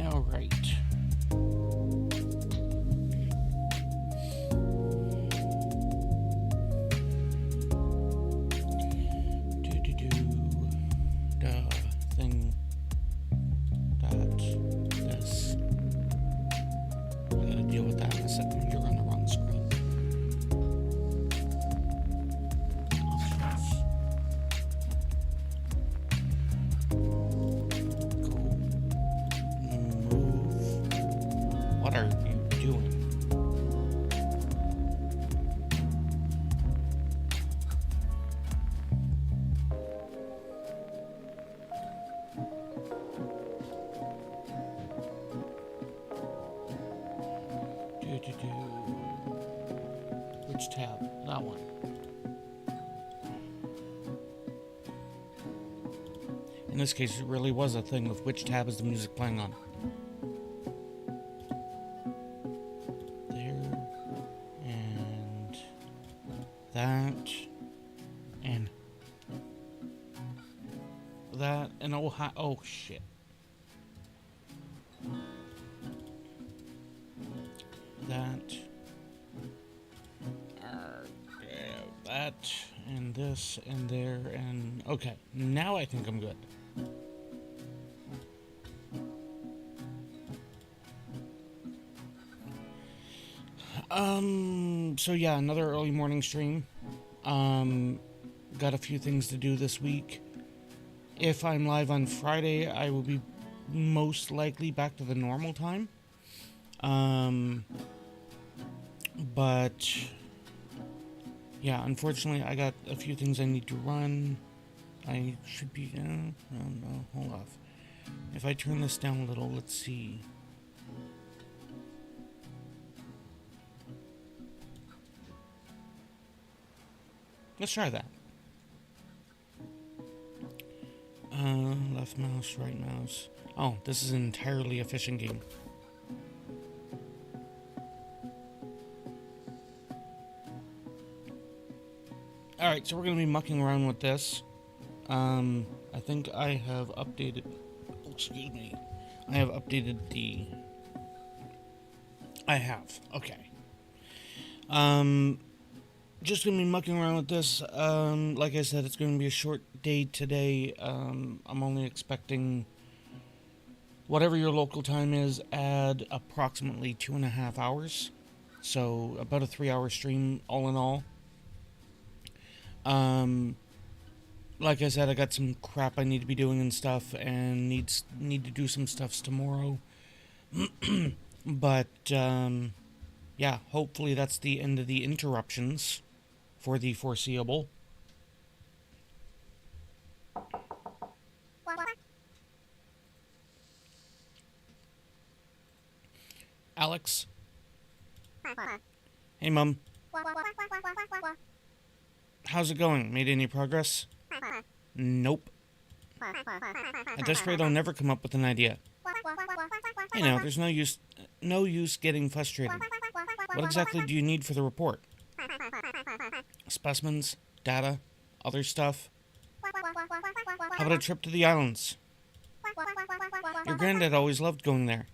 All right. The thing that this. I'm gonna deal with that in a second. You're on the wrong screen. Options. Move. What are you doing? Which tab? That one. In this case, it really was a thing of which tab is the music playing on. There. And that. And that. And oh shit. That. That. And this. And there. And. Okay. Now I think I'm good. So yeah, another early morning stream. Got a few things to do this week. If I'm live on Friday, I will be most likely back to the normal time. But yeah, unfortunately, I got a few things I need to run. I should be, no, hold off. If I turn this down a little, let's see. Let's try that. Left mouse, right mouse. Oh, this is entirely a fishing game. Alright, so we're going to be mucking around with this. I think I have updated... Oh, excuse me. I have updated the... I have. Okay. Just going to be mucking around with this. Like I said, it's going to be a short day today. I'm only expecting... Whatever your local time is, add approximately 2.5 hours. So, about a 3-hour stream, all in all. Like I said, I got some crap I need to be doing and stuff, and need to do some stuffs tomorrow. But, yeah, hopefully that's the end of the interruptions for the foreseeable. Alex? Hey, Mum. How's it going? Made any progress? Nope. At this rate, I'll never come up with an idea. You know, there's no use getting frustrated. What exactly do you need for the report? Specimens? Data? Other stuff? How about a trip to the islands? Your granddad always loved going there.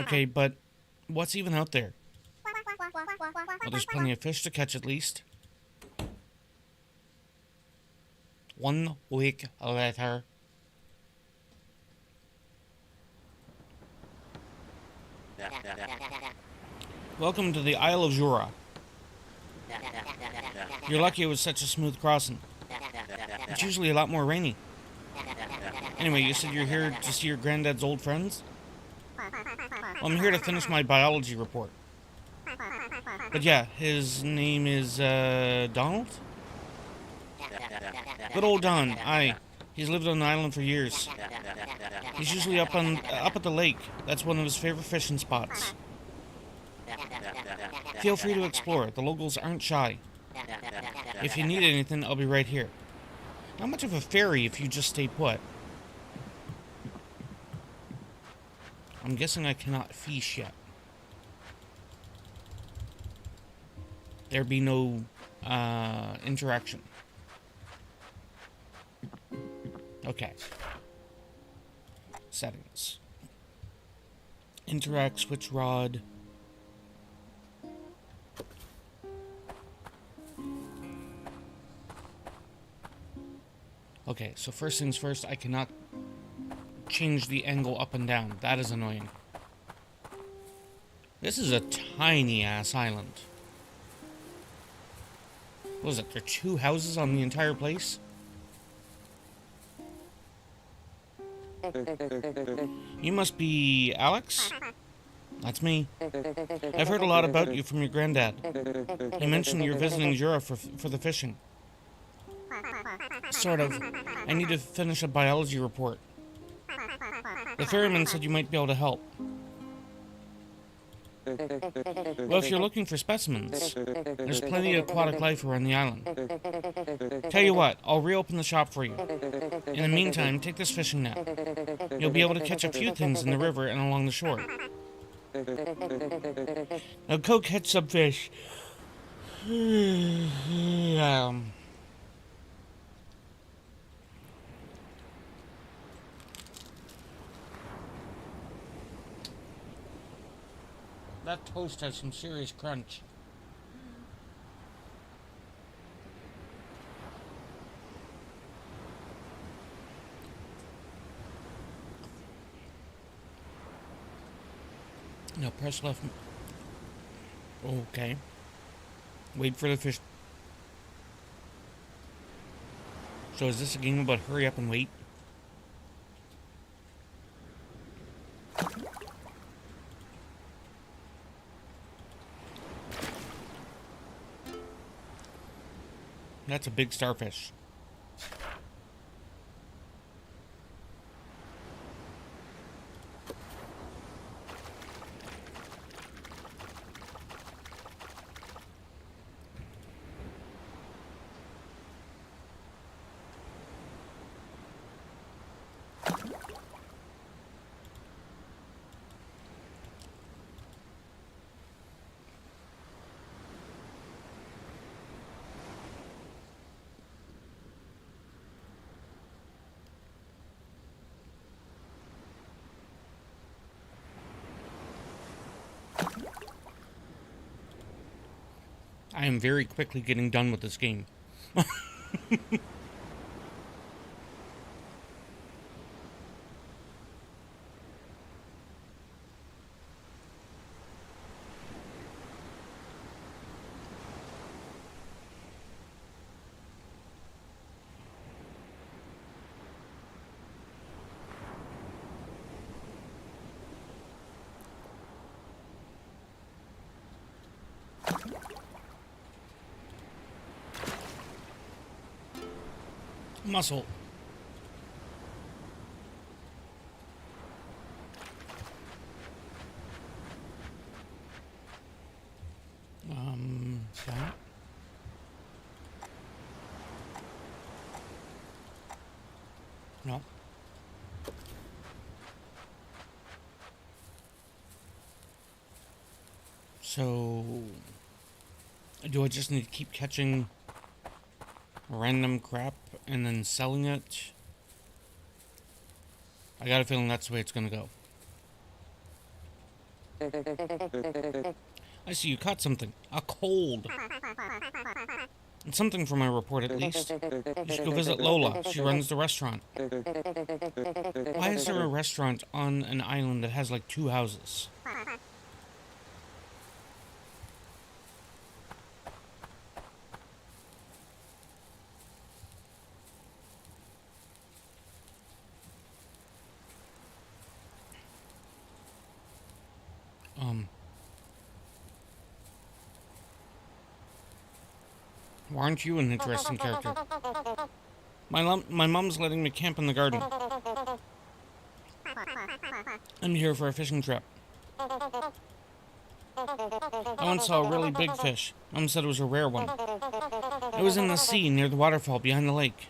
Okay, but what's even out there? Well, there's plenty of fish to catch at least. 1 week later. Welcome to the Isle of Jura. You're lucky it was such a smooth crossing. It's usually a lot more rainy. Anyway, you said you're here to see your granddad's old friends? Well, I'm here to finish my biology report. But yeah, his name is, Donald? Good old Don, aye. He's lived on the island for years. He's usually up at the lake. That's one of his favorite fishing spots. Feel free to explore. The locals aren't shy. If you need anything, I'll be right here. Not much of a ferry if you just stay put. I'm guessing I cannot fish yet. There be no interaction. Okay. Settings. Interact, switch rod. Okay, so first things first, I cannot change the angle up and down. That is annoying. This is a tiny-ass island. What is it? There are 2 houses on the entire place? You must be Alex? That's me. I've heard a lot about you from your granddad. He mentioned you're visiting Jura for the fishing. Sort of. I need to finish a biology report. The ferryman said you might be able to help. Well, if you're looking for specimens, there's plenty of aquatic life around the island. Tell you what, I'll reopen the shop for you. In the meantime, take this fishing net. You'll be able to catch a few things in the river and along the shore. Now go catch some fish. That toast has some serious crunch. Now press left. Okay. Wait for the fish. So is this a game about hurry up and wait? That's a big starfish. I am very quickly getting done with this game. Muscle. That. No. So, do I just need to keep catching random crap and then selling it? I got a feeling that's the way it's gonna go. I see you caught something. A cold. It's something for my report, at least. You should go visit Lola. She runs the restaurant. Why is there a restaurant on an island that has like 2 houses? Why aren't you an interesting character? My mom's letting me camp in the garden. I'm here for a fishing trip. I once saw a really big fish. Mom said it was a rare one. It was in the sea near the waterfall behind the lake.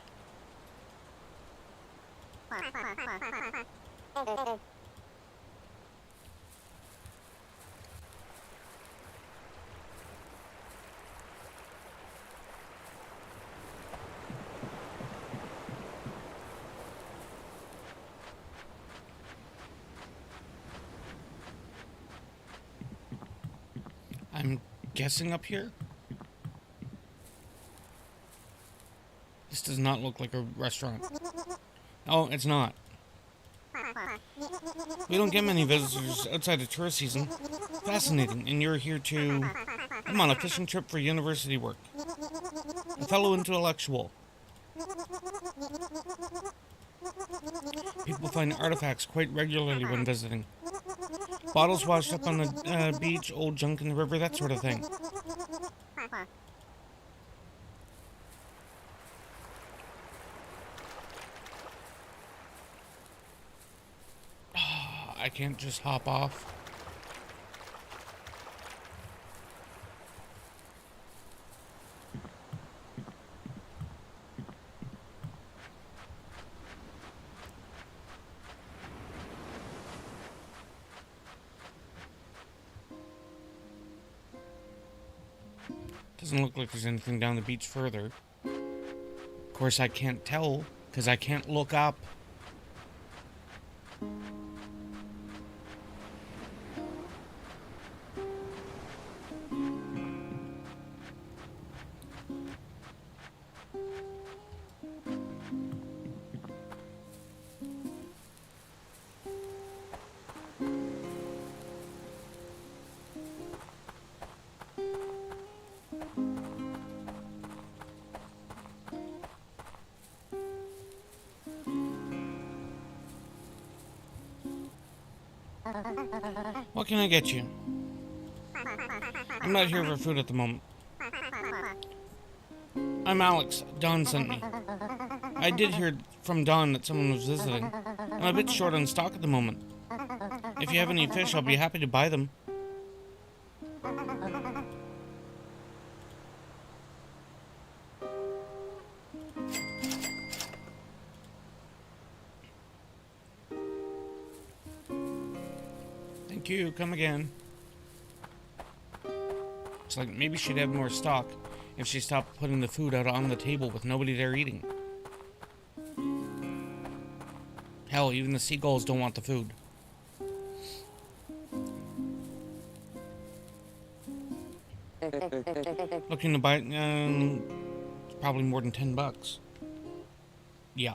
I'm guessing up here? This does not look like a restaurant. Oh, it's not. We don't get many visitors outside of tourist season. Fascinating, and you're here to... I'm on a fishing trip for university work. A fellow intellectual. People find artifacts quite regularly when visiting. Bottles washed up on the beach, old junk in the river, that sort of thing. I can't just hop off. Doesn't look like there's anything down the beach further. Of course, I can't tell because I can't look up. What can I get you? I'm not here for food at the moment. I'm Alex. Don sent me. I did hear from Don that someone was visiting. I'm a bit short on stock at the moment. If you have any fish, I'll be happy to buy them. Thank you. Come again. It's like maybe she'd have more stock if she stopped putting the food out on the table with nobody there eating. Hell, even the seagulls don't want the food. Looking to buy, it's probably more than $10. Yeah.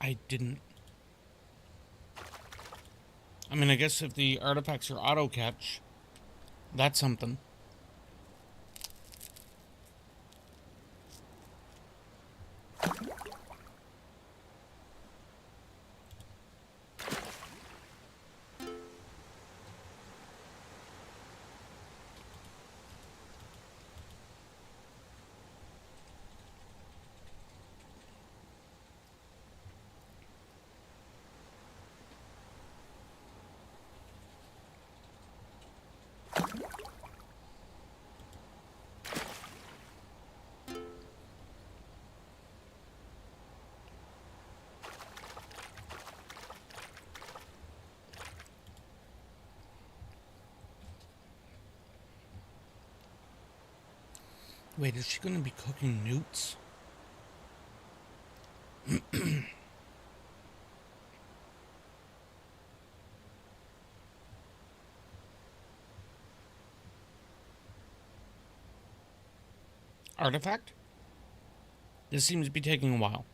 I didn't. I mean, I guess if the artifacts are auto catch, that's something. Wait, is she going to be cooking newts? Artifact? This seems to be taking a while.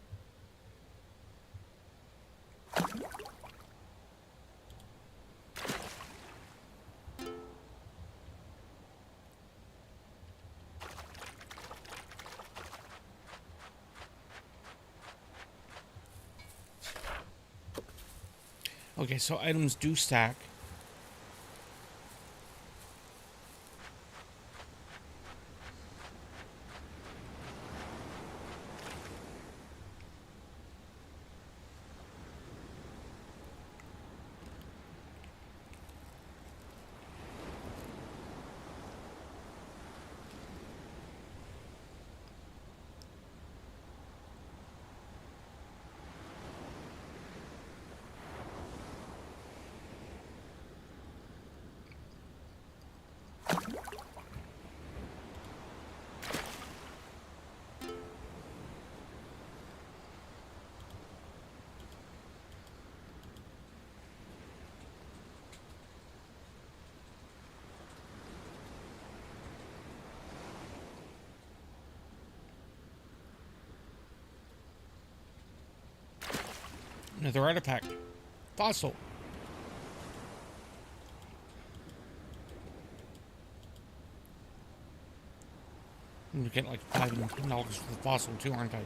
Okay, so items do stack. Another artifact. Fossil. I'm gonna get like $5 and $10 for the fossil too, aren't I?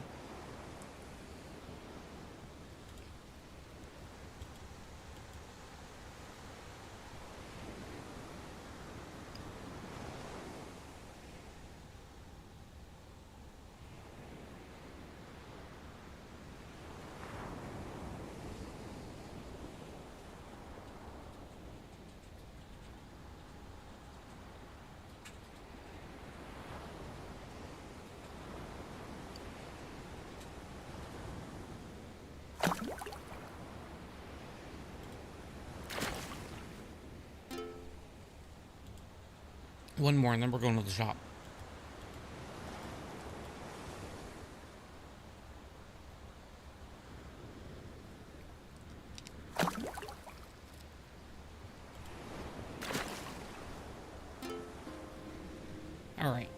One more and then we're going to the shop. Alright.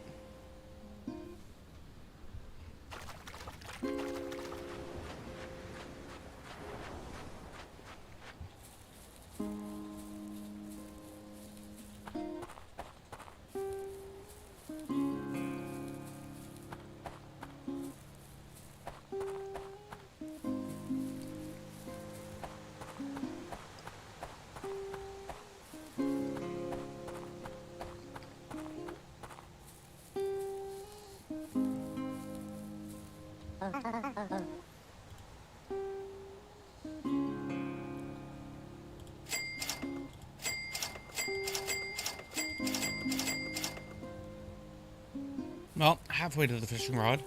Well, halfway to the fishing rod.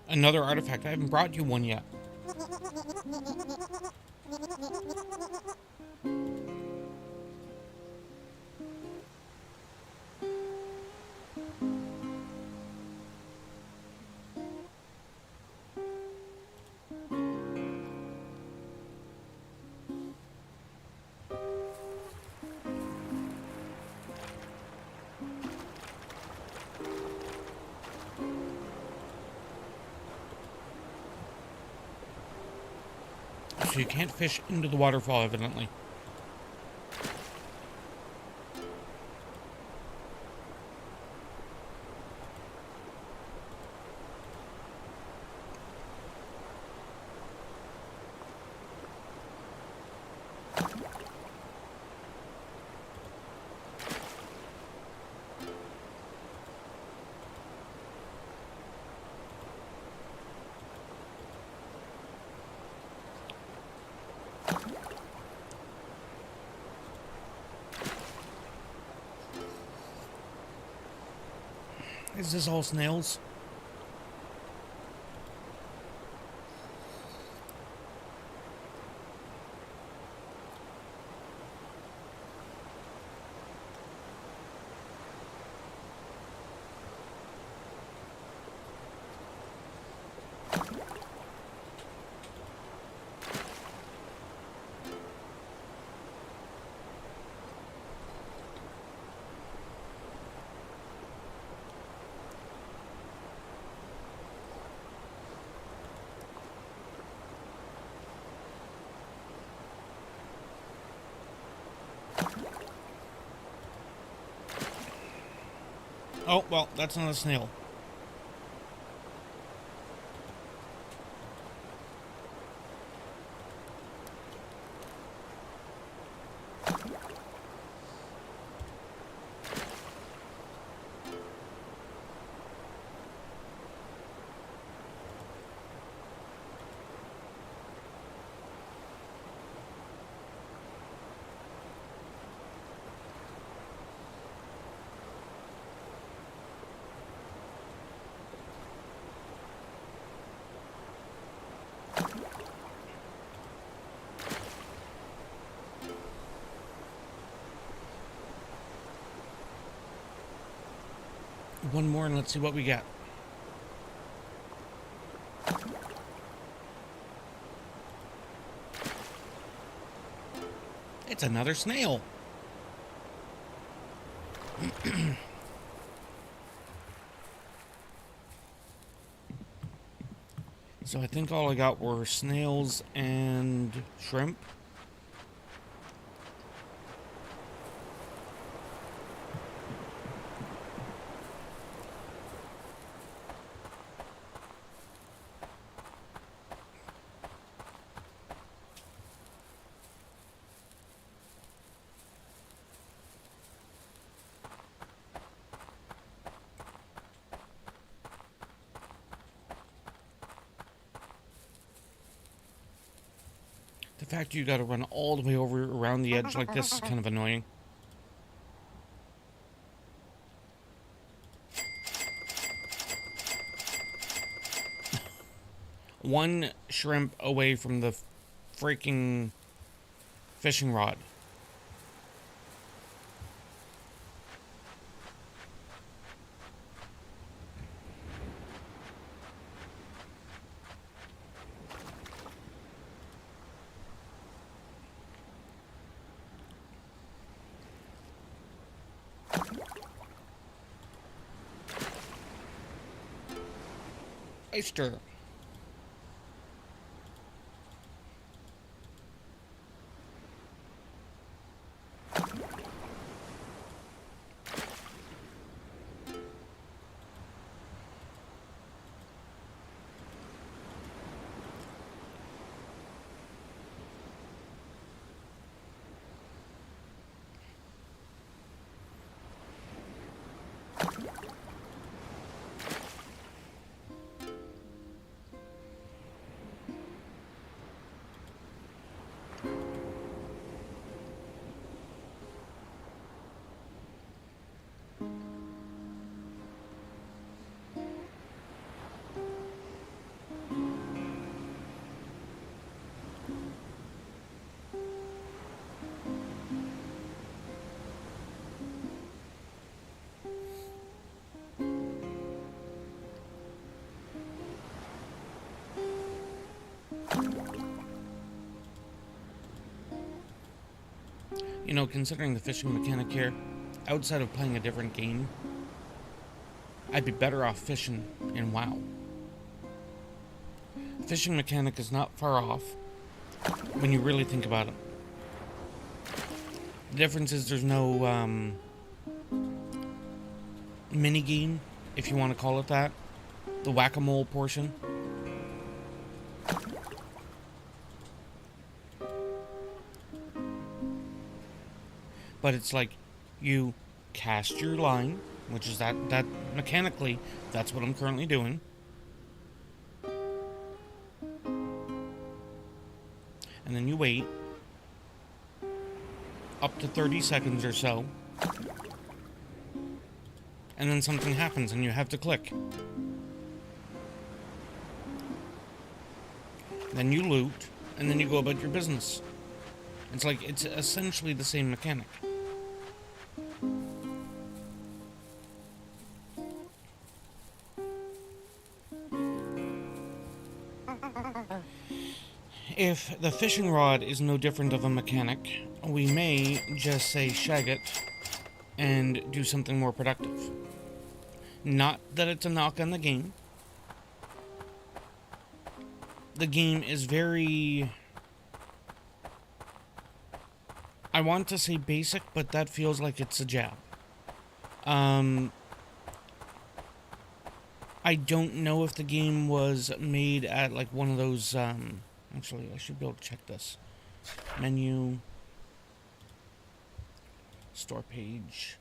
Another artifact. I haven't brought you one yet. So you can't fish into the waterfall, evidently. Is this all snails? Oh, well, that's not a snail. One more and let's see what we got. It's another snail. So I think all I got were snails and shrimp. The fact you gotta run all the way over around the edge like this is kind of annoying. One shrimp away from the freaking fishing rod. Oyster. You know, considering the fishing mechanic here, outside of playing a different game, I'd be better off fishing in WoW. Fishing mechanic is not far off when you really think about it. The difference is there's no mini game, if you want to call it that. The whack-a-mole portion. But it's like you cast your line, which is that mechanically, that's what I'm currently doing. And then you wait up to 30 seconds or so. And then something happens and you have to click. Then you loot, and then you go about your business. It's essentially the same mechanic. If the fishing rod is no different of a mechanic, we may just say shag it and do something more productive. Not that it's a knock on the game. The game is very... I want to say basic, but that feels like it's a jab. I don't know if the game was made at like one of those. Actually, I should be able to check this. Menu, store page.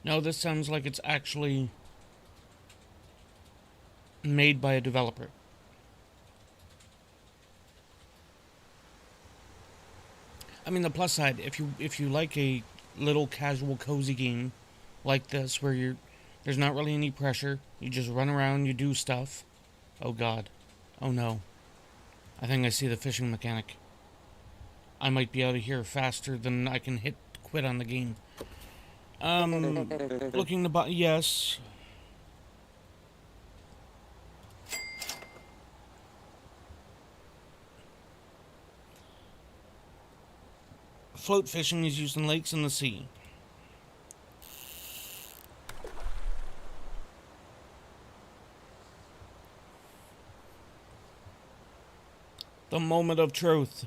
No, this sounds like it's actually made by a developer. I mean, the plus side, if you like a little casual, cozy game like this, where there's not really any pressure, you just run around, you do stuff. Oh God, oh no, I think I see the fishing mechanic. I might be out of here faster than I can hit quit on the game. Looking to buy, yes. Float fishing is used in lakes and the sea. The moment of truth.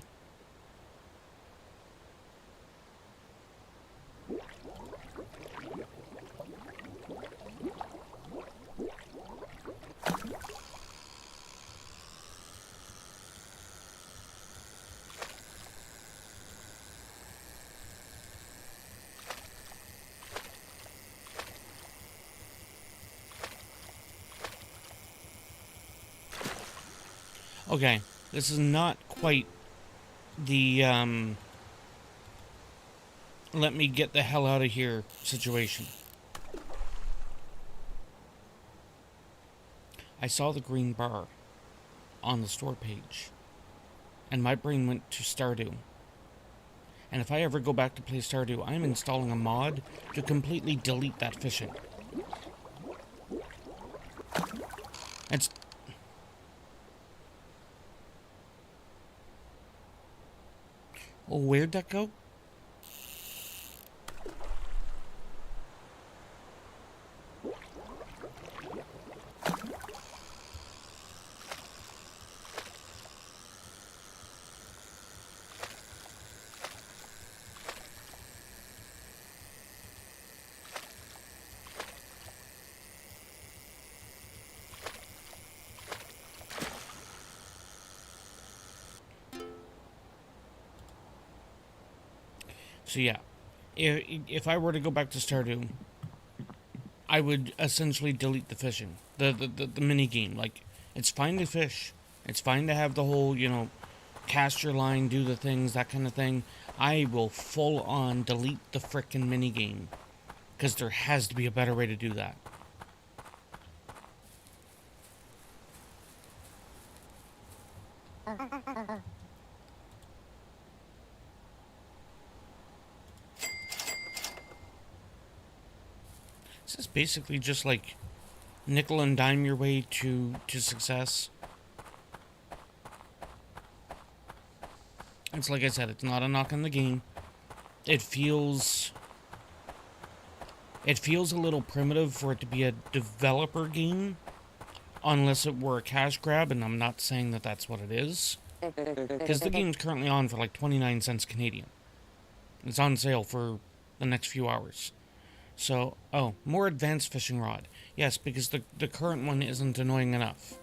Okay, this is not quite the, let me get the hell out of here situation. I saw the green bar on the store page, and my brain went to Stardew. And if I ever go back to play Stardew, I'm installing a mod to completely delete that fishing. It's... Oh, where'd that go? So yeah, if I were to go back to Stardew, I would essentially delete the fishing, the mini game. Like, it's fine to fish, it's fine to have the whole, cast your line, do the things, that kind of thing. I will full on delete the frickin' mini game, because there has to be a better way to do that. This is basically just like nickel and dime your way to success. It's like I said, it's not a knock on the game. It feels a little primitive for it to be a developer game, unless it were a cash grab, and I'm not saying that that's what it is. Because the game's currently on for like 29 cents Canadian. It's on sale for the next few hours. So, oh, more advanced fishing rod. Yes, because the current one isn't annoying enough.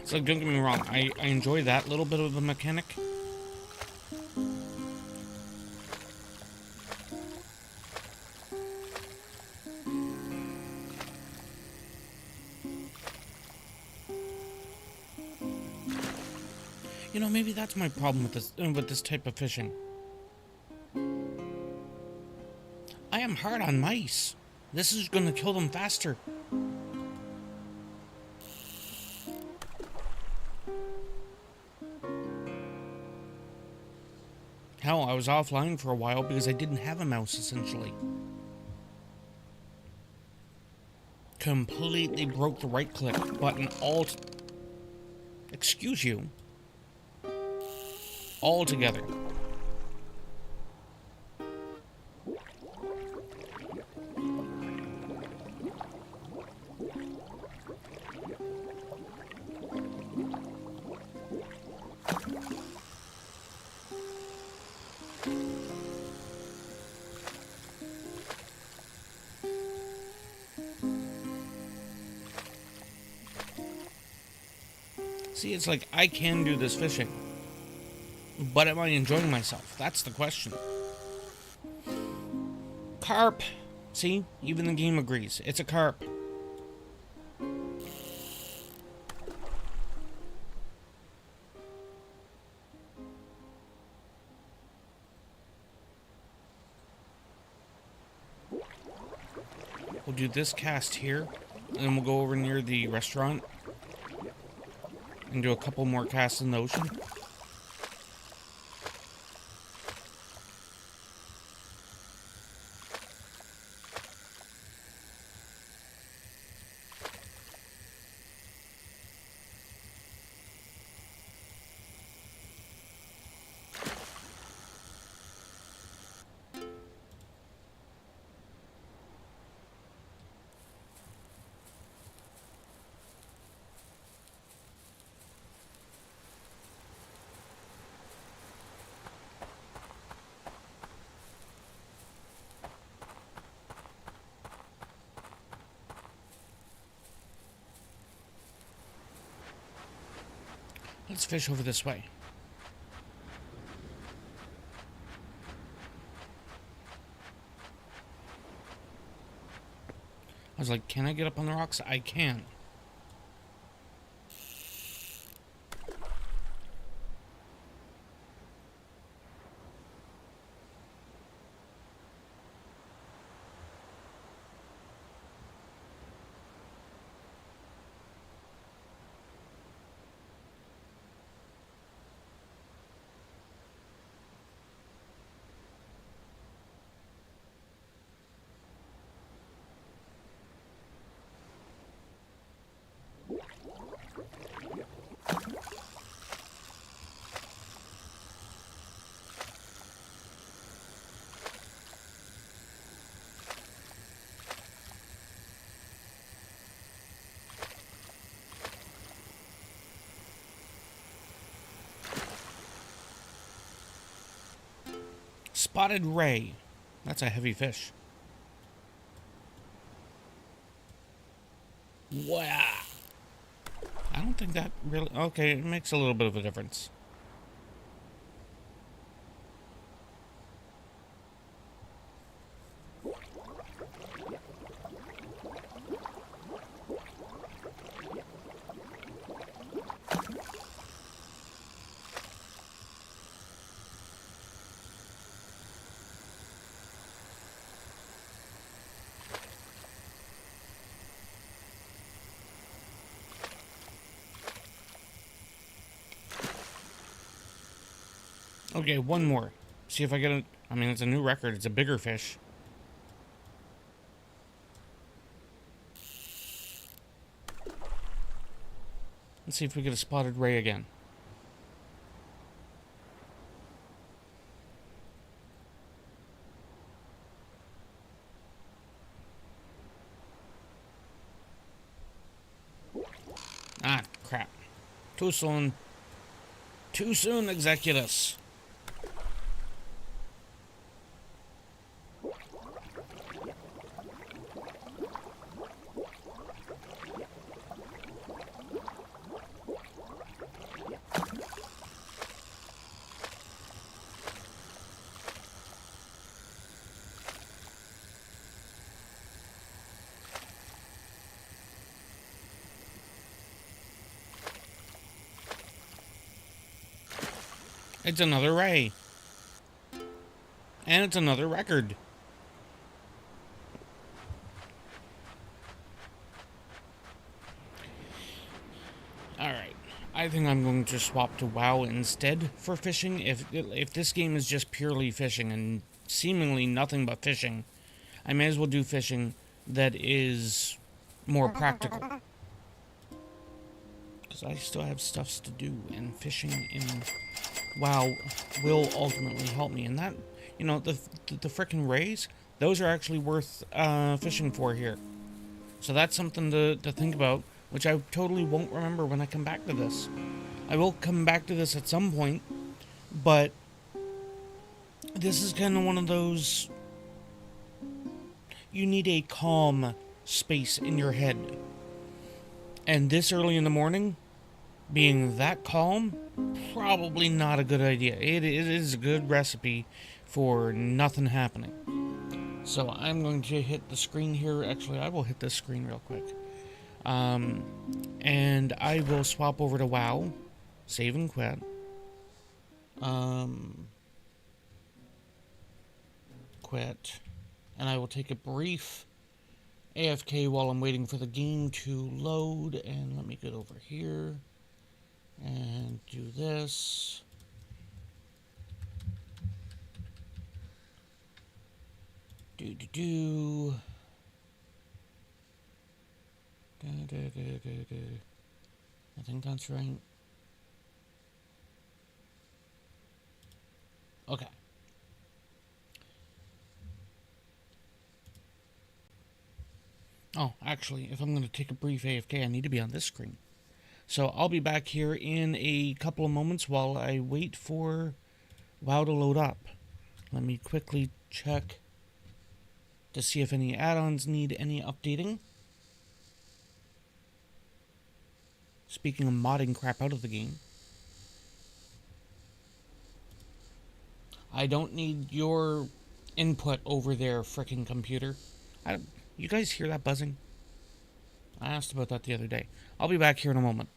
So don't get me wrong, I enjoy that little bit of the mechanic. Maybe that's my problem with this type of fishing. I am hard on mice. This is gonna kill them faster. I was offline for a while because I didn't have a mouse, essentially. Completely broke the right-click button excuse you. Altogether. See, it's like I can do this fishing, but am I enjoying myself? That's the question. Carp. See, even the game agrees. It's a carp. We'll do this cast here, and then we'll go over near the restaurant and do a couple more casts in the ocean. Let's fish over this way. I was like, can I get up on the rocks? I can. Spotted ray. That's a heavy fish. Wow. I don't think that really... Okay, it makes a little bit of a difference. Okay, one more. See if I get a... I mean, it's a new record. It's a bigger fish. Let's see if we get a spotted ray again. Ah, crap. Too soon. Too soon, Executus. It's another ray. And it's another record. Alright. I think I'm going to swap to WoW instead for fishing. If this game is just purely fishing and seemingly nothing but fishing, I may as well do fishing that is more practical. Because I still have stuffs to do, and fishing in WoW will ultimately help me. And that, the frickin' rays, those are actually worth fishing for here. So that's something to think about, which I totally won't remember when I come back to this. I will come back to this at some point, but this is kind of one of those. You need a calm space in your head. And this early in the morning, being that calm, probably not a good idea. It is a good recipe for nothing happening. So I'm going to hit the screen here. Actually, I will hit this screen real quick. And I will swap over to WoW. Save and quit. Quit. And I will take a brief AFK while I'm waiting for the game to load. And let me get over here and do this. Do. I think that's right. Okay. Oh, actually, if I'm going to take a brief AFK, I need to be on this screen. So I'll be back here in a couple of moments while I wait for WoW to load up. Let me quickly check to see if any add-ons need any updating. Speaking of modding crap out of the game. I don't need your input over there, frickin' computer. You guys hear that buzzing? I asked about that the other day. I'll be back here in a moment.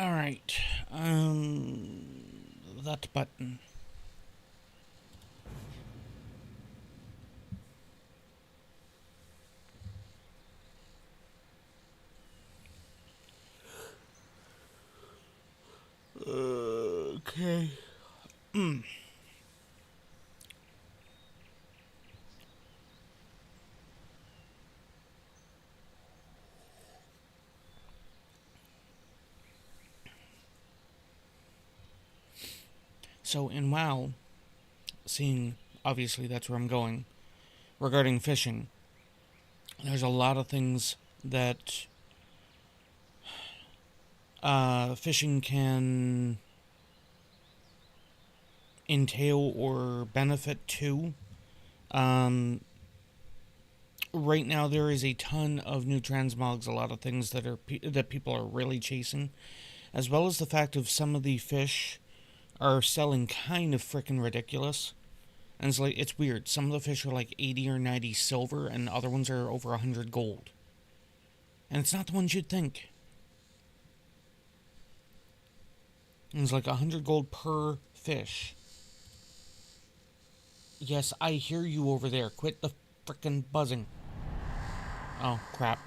Alright. That button. Okay. So in WoW, seeing obviously that's where I'm going, regarding fishing, there's a lot of things that fishing can entail or benefit to. Right now there is a ton of new transmogs, a lot of things that people are really chasing, as well as the fact of some of the fish are selling kind of freaking ridiculous. And it's weird. Some of the fish are like 80 or 90 silver, and other ones are over 100 gold. And it's not the ones you'd think. And it's like 100 gold per fish. Yes, I hear you over there. Quit the frickin' buzzing. Oh, crap.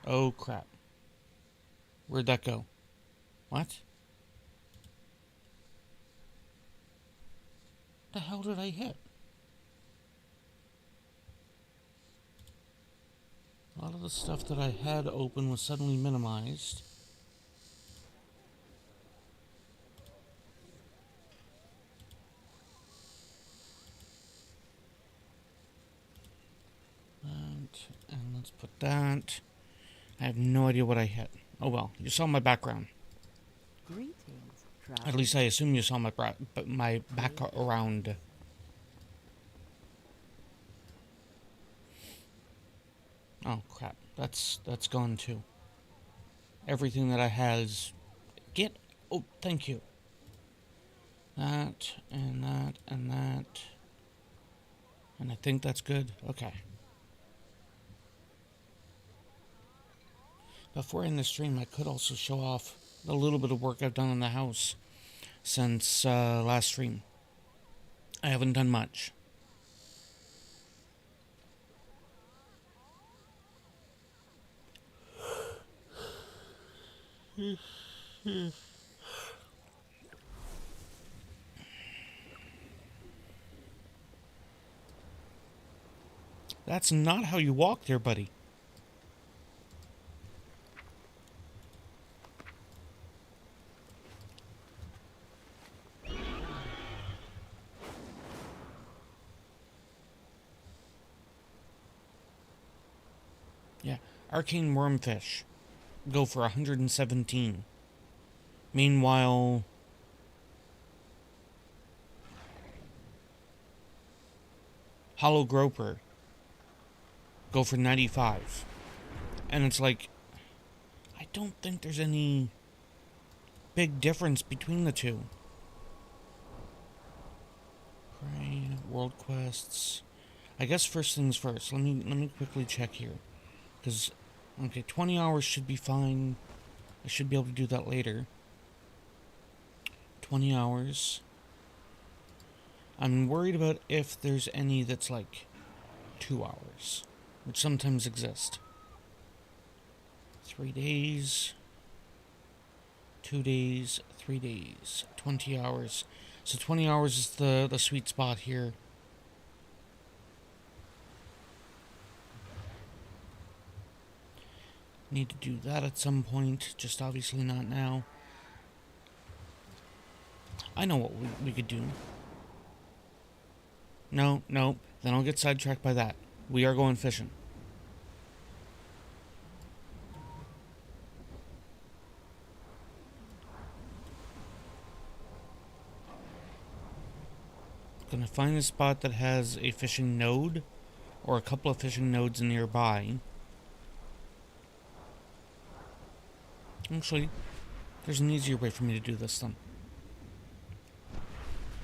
Oh, crap. Where'd that go? What? The hell did I hit? A lot of the stuff that I had open was suddenly minimized. And let's put that. I have no idea what I hit. Oh well, you saw my background. Greetings, At least I assume you saw my background. Oh crap, that's gone too. Everything that I has get. Oh, thank you. That and that and that, and I think that's good. Okay. Before I end the stream, I could also show off a little bit of work I've done in the house since last stream. I haven't done much. That's not how you walk there, buddy. Yeah, arcane wormfish go for 117. Meanwhile, hollow groper go for 95. And it's like, I don't think there's any big difference between the two. Pray, world quests. I guess first things first. Let me quickly check here. Because, okay, 20 hours should be fine. I should be able to do that later. 20 hours. I'm worried about if there's any that's like 2 hours, which sometimes exist. 3 days, 2 days, 3 days, 20 hours. So 20 hours is the sweet spot here. Need to do that at some point, just obviously not now. I know what we could do. No, then I'll get sidetracked by that. We are going fishing. Gonna find a spot that has a fishing node, or a couple of fishing nodes nearby. Actually, there's an easier way for me to do this then.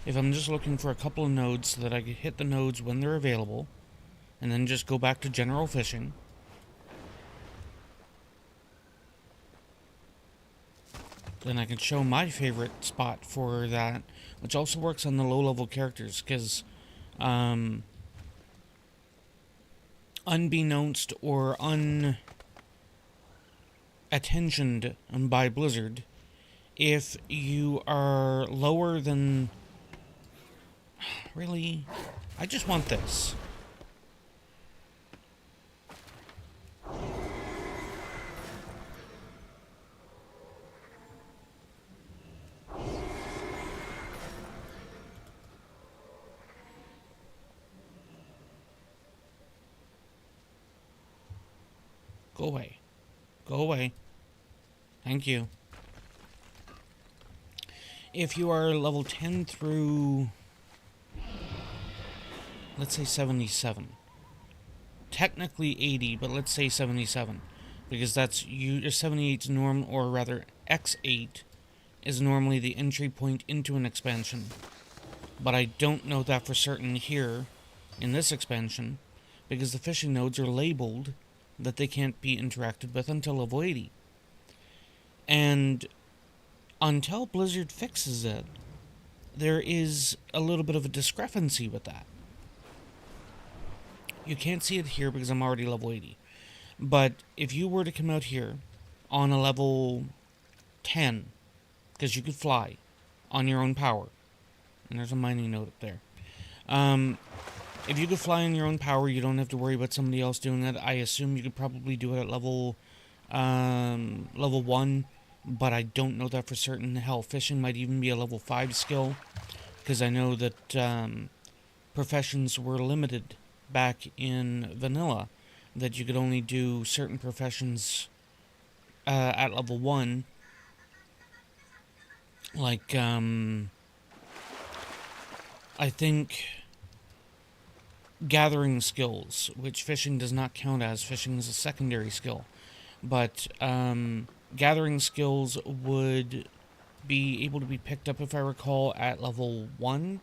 If I'm just looking for a couple of nodes so that I can hit the nodes when they're available, and then just go back to general fishing. then I can show my favorite spot for that, which also works on the low-level characters, because unbeknownst or unattentioned by Blizzard, if you are lower than... Really? I just want this. Go away. Go away. Thank you. If you are level 10 through, let's say 77. Technically 80, but let's say 77. Because that's 78 is norm, or rather X8 is normally the entry point into an expansion. But I don't know that for certain here in this expansion, because the fishing nodes are labeled that they can't be interacted with until level 80. And until Blizzard fixes it, there is a little bit of a discrepancy with that. You can't see it here because I'm already level 80. But if you were to come out here on a level 10, because you could fly on your own power, and there's a mining node up there. If you could fly on your own power, you don't have to worry about somebody else doing that. I assume you could probably do it at level 1, but I don't know that for certain. Hell, fishing might even be a level 5 skill, because I know that professions were limited back in vanilla, that you could only do certain professions at level 1, like, I think gathering skills, which fishing does not count as. Fishing is a secondary skill. But gathering skills would be able to be picked up, if I recall, at level 1.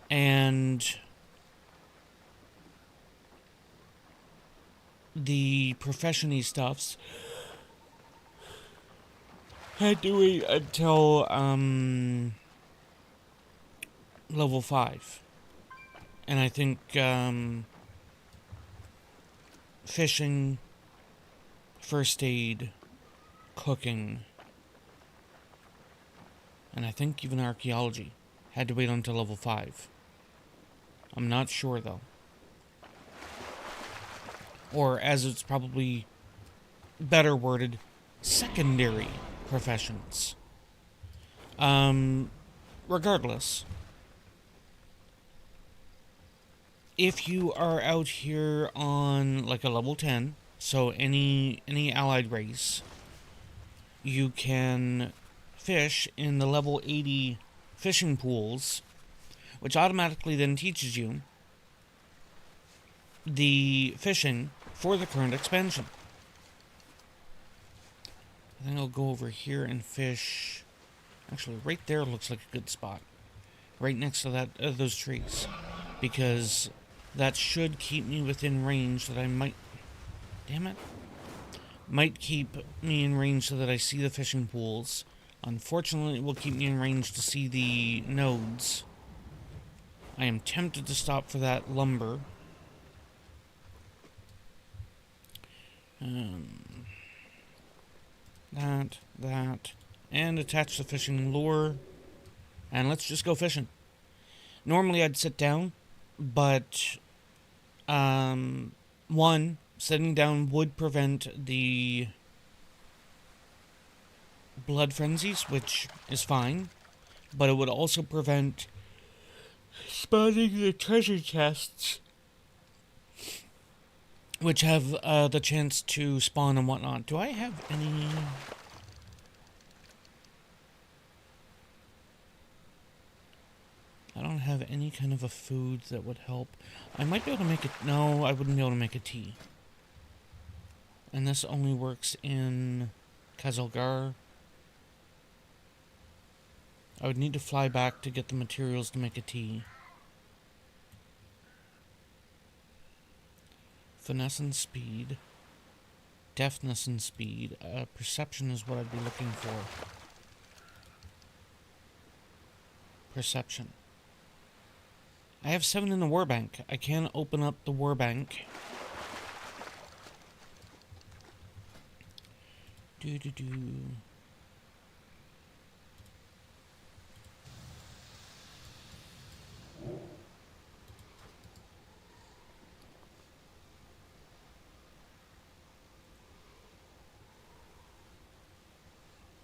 And the profession-y stuffs had to wait until level 5. And I think fishing, first aid, cooking, and I think even archaeology had to wait until level 5. I'm not sure though. Or, as it's probably better worded, secondary professions. Regardless, if you are out here on like a level 10, so any allied race, you can fish in the level 80 fishing pools, which automatically then teaches you the fishing for the current expansion. I think I'll go over here and fish. Actually, right there looks like a good spot. Right next to that, those trees. Because that should keep me within range that I might... Damn it. Might keep me in range so that I see the fishing pools. Unfortunately, it will keep me in range to see the nodes. I am tempted to stop for that lumber. That, and attach the fishing lure, and let's just go fishing. Normally I'd sit down, but, one, sitting down would prevent the blood frenzies, which is fine, but it would also prevent spawning the treasure chests, which have the chance to spawn and whatnot. Do I have any... I don't have any kind of a food that would help. I might be able to make it... No, I wouldn't be able to make a tea. And this only works in Kazalgar. I would need to fly back to get the materials to make a tea. Finesse and speed. deftness and speed. Perception is what I'd be looking for. Perception. I have 7 in the war bank. I can open up the war bank.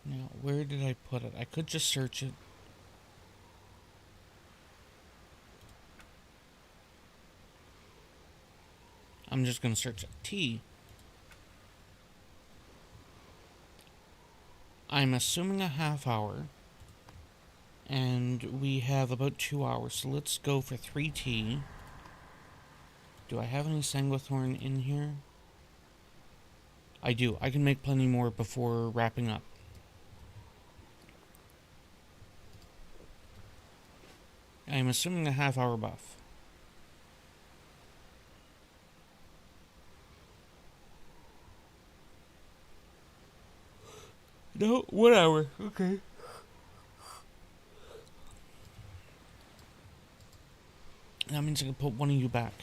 Now, where did I put it? I could just search it. I'm just going to search it. T. I'm assuming a half hour. And we have about 2 hours. So let's go for 3T. Do I have any Sanguithorn in here? I do. I can make plenty more before wrapping up. I'm assuming a half hour buff. No, 1 hour. Okay. That means I can put one of you back.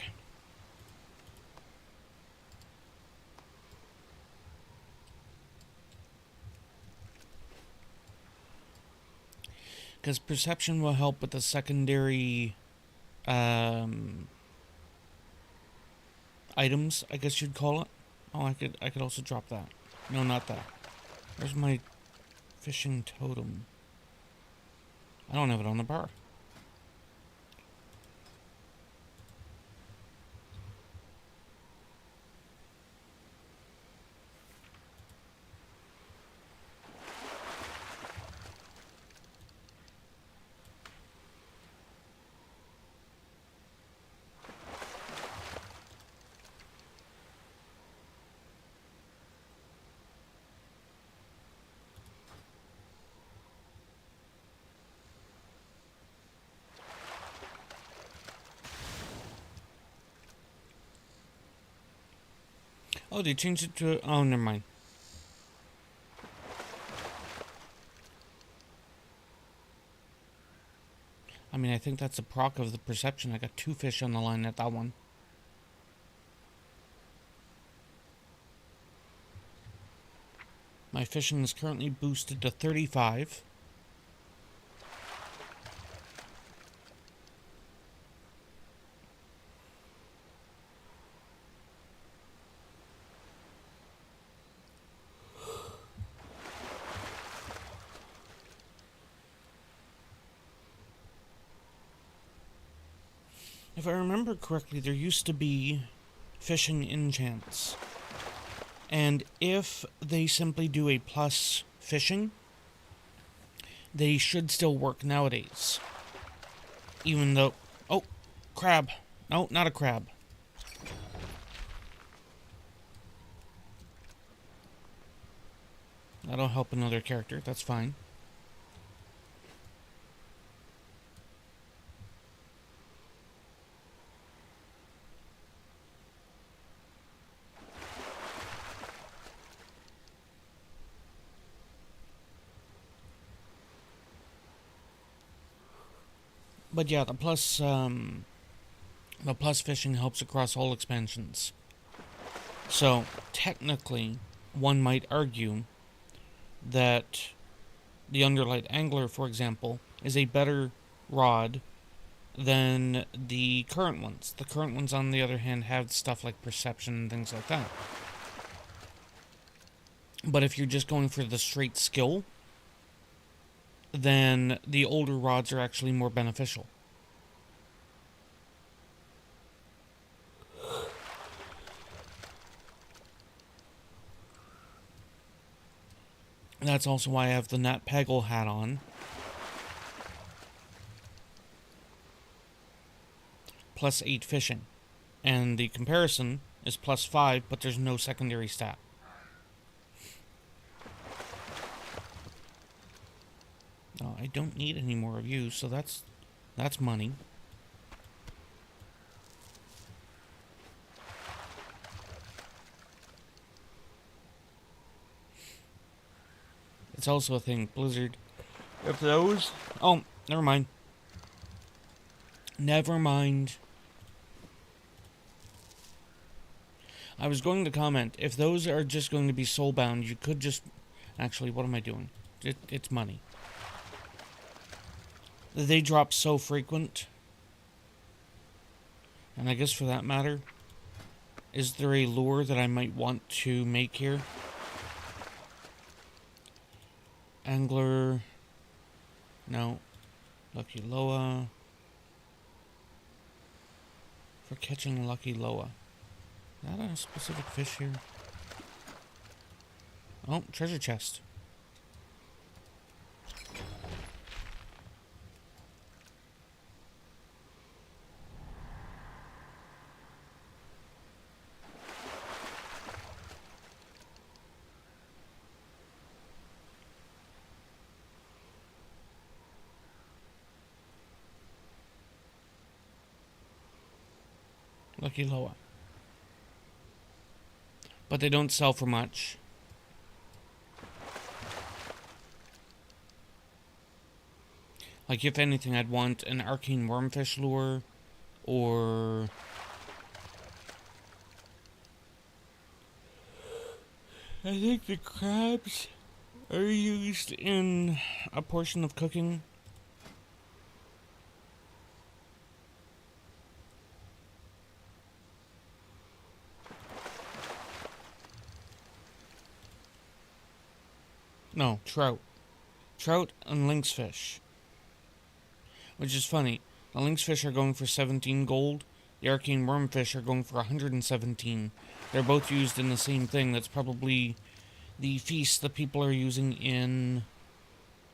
Because perception will help with the secondary items, I guess you'd call it. Oh, I could also drop that. No, not that. Where's my fishing totem? I don't have it on the bar. Oh, they changed it to... Oh, never mind. I mean, I think that's a proc of the perception. I got 2 fish on the line at that one. My fishing is currently boosted to 35. If I remember correctly, there used to be fishing enchants. And if they simply do a plus fishing, they should still work nowadays. Even though... Oh, crab. No, not a crab. That'll help another character, that's fine. But yeah, the plus fishing helps across all expansions. So, technically, one might argue that the Underlight Angler, for example, is a better rod than the current ones. The current ones, on the other hand, have stuff like perception and things like that. But if you're just going for the straight skill, then the older rods are actually more beneficial. That's also why I have the Nat Pagel hat on. Plus 8 fishing. And the comparison is plus 5, but there's no secondary stat. Oh, I don't need any more of you, so that's money. It's also a thing. Blizzard. If those... Oh, never mind. Never mind. I was going to comment, if those are just going to be soulbound, you could just... Actually, what am I doing? It's money. They drop so frequent. And I guess for that matter, is there a lure that I might want to make here? Angler... No. Lucky Loa. For catching Lucky Loa. Is that a specific fish here? Oh, treasure chest. Lucky Loa. But they don't sell for much. Like, if anything, I'd want an arcane wormfish lure, or... I think the crabs are used in a portion of cooking. No, trout. Trout and lynx fish. Which is funny. The lynx fish are going for 17 gold. The arcane wormfish are going for 117. They're both used in the same thing. That's probably the feast that people are using in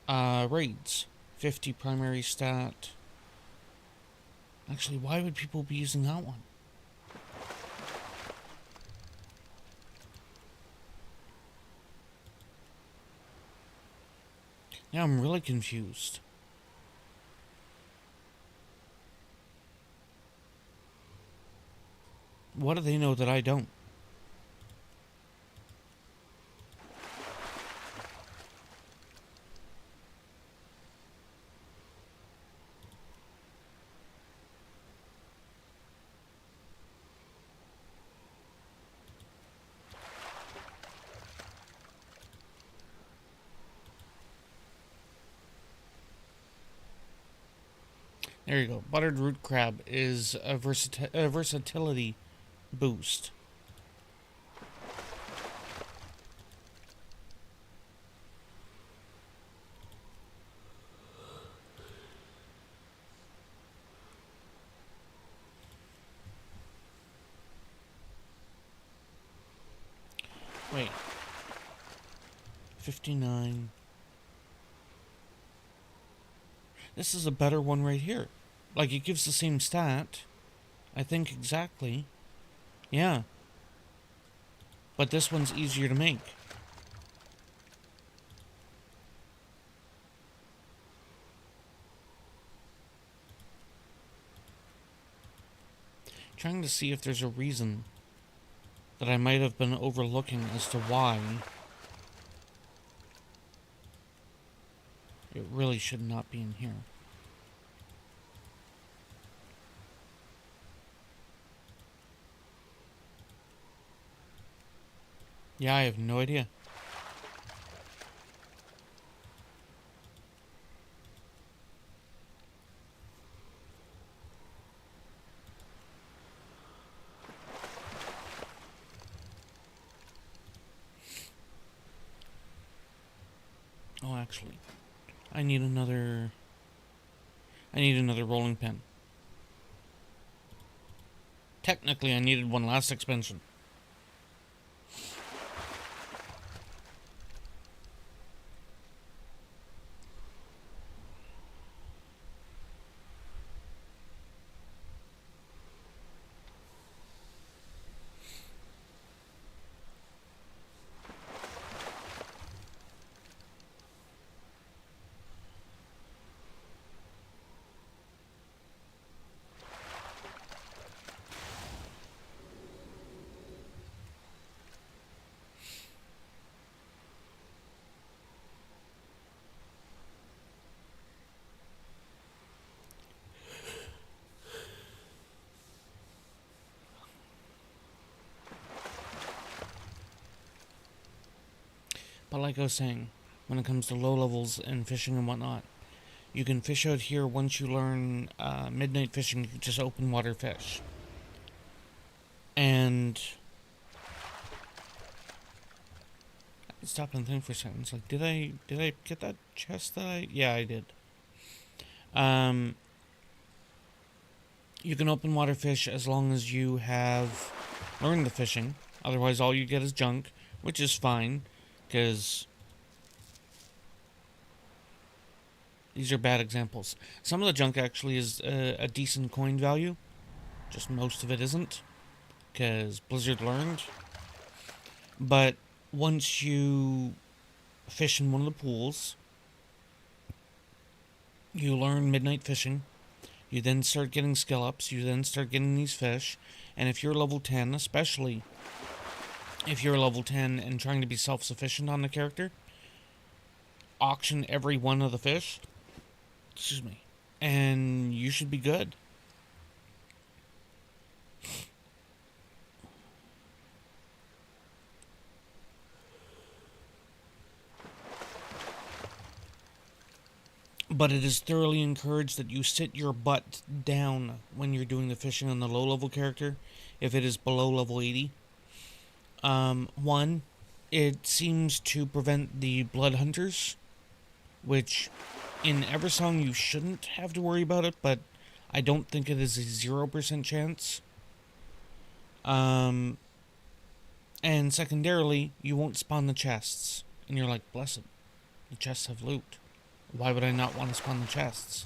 raids. 50 primary stat. Actually, why would people be using that one? Yeah, I'm really confused. What do they know that I don't? There you go. Buttered root crab is a versatility boost. Wait. 59. This is a better one right here. Like, it gives the same stat. I think exactly. Yeah. But this one's easier to make. Trying to see if there's a reason that I might have been overlooking as to why it really should not be in here. Yeah, I have no idea. Oh, actually, I need another rolling pin. Technically, I needed one last expansion. But like I was saying, when it comes to low levels and fishing and whatnot, you can fish out here once you learn midnight fishing. You can just open water fish. And stop and think for a second. It's like, did I get that chest that yeah, I did. You can open water fish as long as you have learned the fishing. Otherwise, all you get is junk, which is fine, because these are bad examples. Some of the junk actually is a decent coin value, just most of it isn't, because Blizzard learned. But once you fish in one of the pools, you learn midnight fishing. You then start getting skill ups. You then start getting these fish. And if you're level 10, especially if you're level 10 and trying to be self-sufficient on the character, auction every one of the fish. Excuse me. And you should be good. But it is thoroughly encouraged that you sit your butt down when you're doing the fishing on the low-level character, if it is below level 80. One, it seems to prevent the blood hunters, which in Eversong you shouldn't have to worry about it, but I don't think it is a 0% chance. And secondarily, you won't spawn the chests. And you're like, blessed, the chests have loot. Why would I not want to spawn the chests?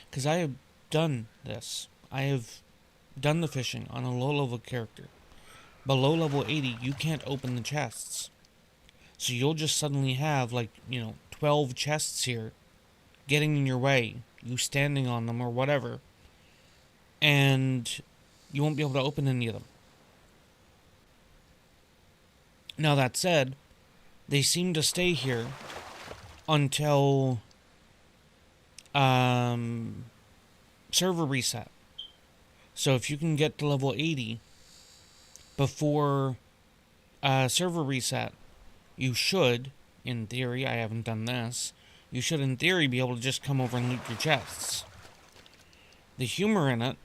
Because I have done this. I have done the fishing on a low-level character. Below level 80, you can't open the chests. So you'll just suddenly have, 12 chests here getting in your way, you standing on them or whatever, and you won't be able to open any of them. Now, that said, they seem to stay here until server reset. So if you can get to level 80 before server reset, you should, in theory, I haven't done this, you should in theory be able to just come over and loot your chests. The humor in it,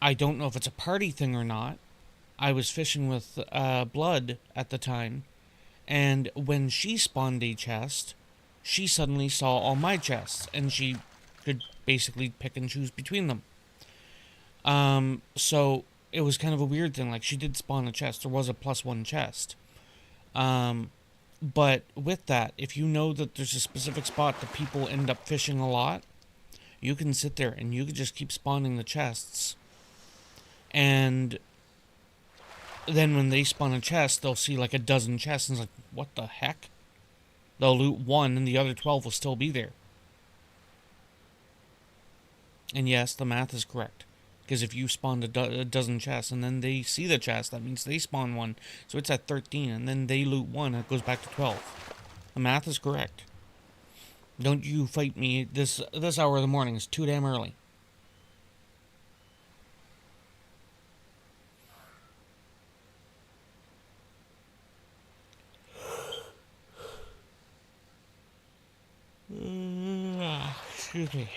I don't know if it's a party thing or not. I was fishing with Blood at the time, and when she spawned a chest, she suddenly saw all my chests, and she could basically pick and choose between them. So it was kind of a weird thing. Like, she did spawn a chest. There was a +1 chest. But with that, if you know that there's a specific spot that people end up fishing a lot, you can sit there and you can just keep spawning the chests. And then when they spawn a chest, they'll see like a dozen chests and it's like, what the heck? They'll loot one and the other 12 will still be there. And yes, the math is correct. Because if you spawned a dozen chests and then they see the chest, that means they spawn one. So it's at 13, and then they loot one, and it goes back to 12. The math is correct. Don't you fight me. This hour of the morning is too damn early. Excuse me.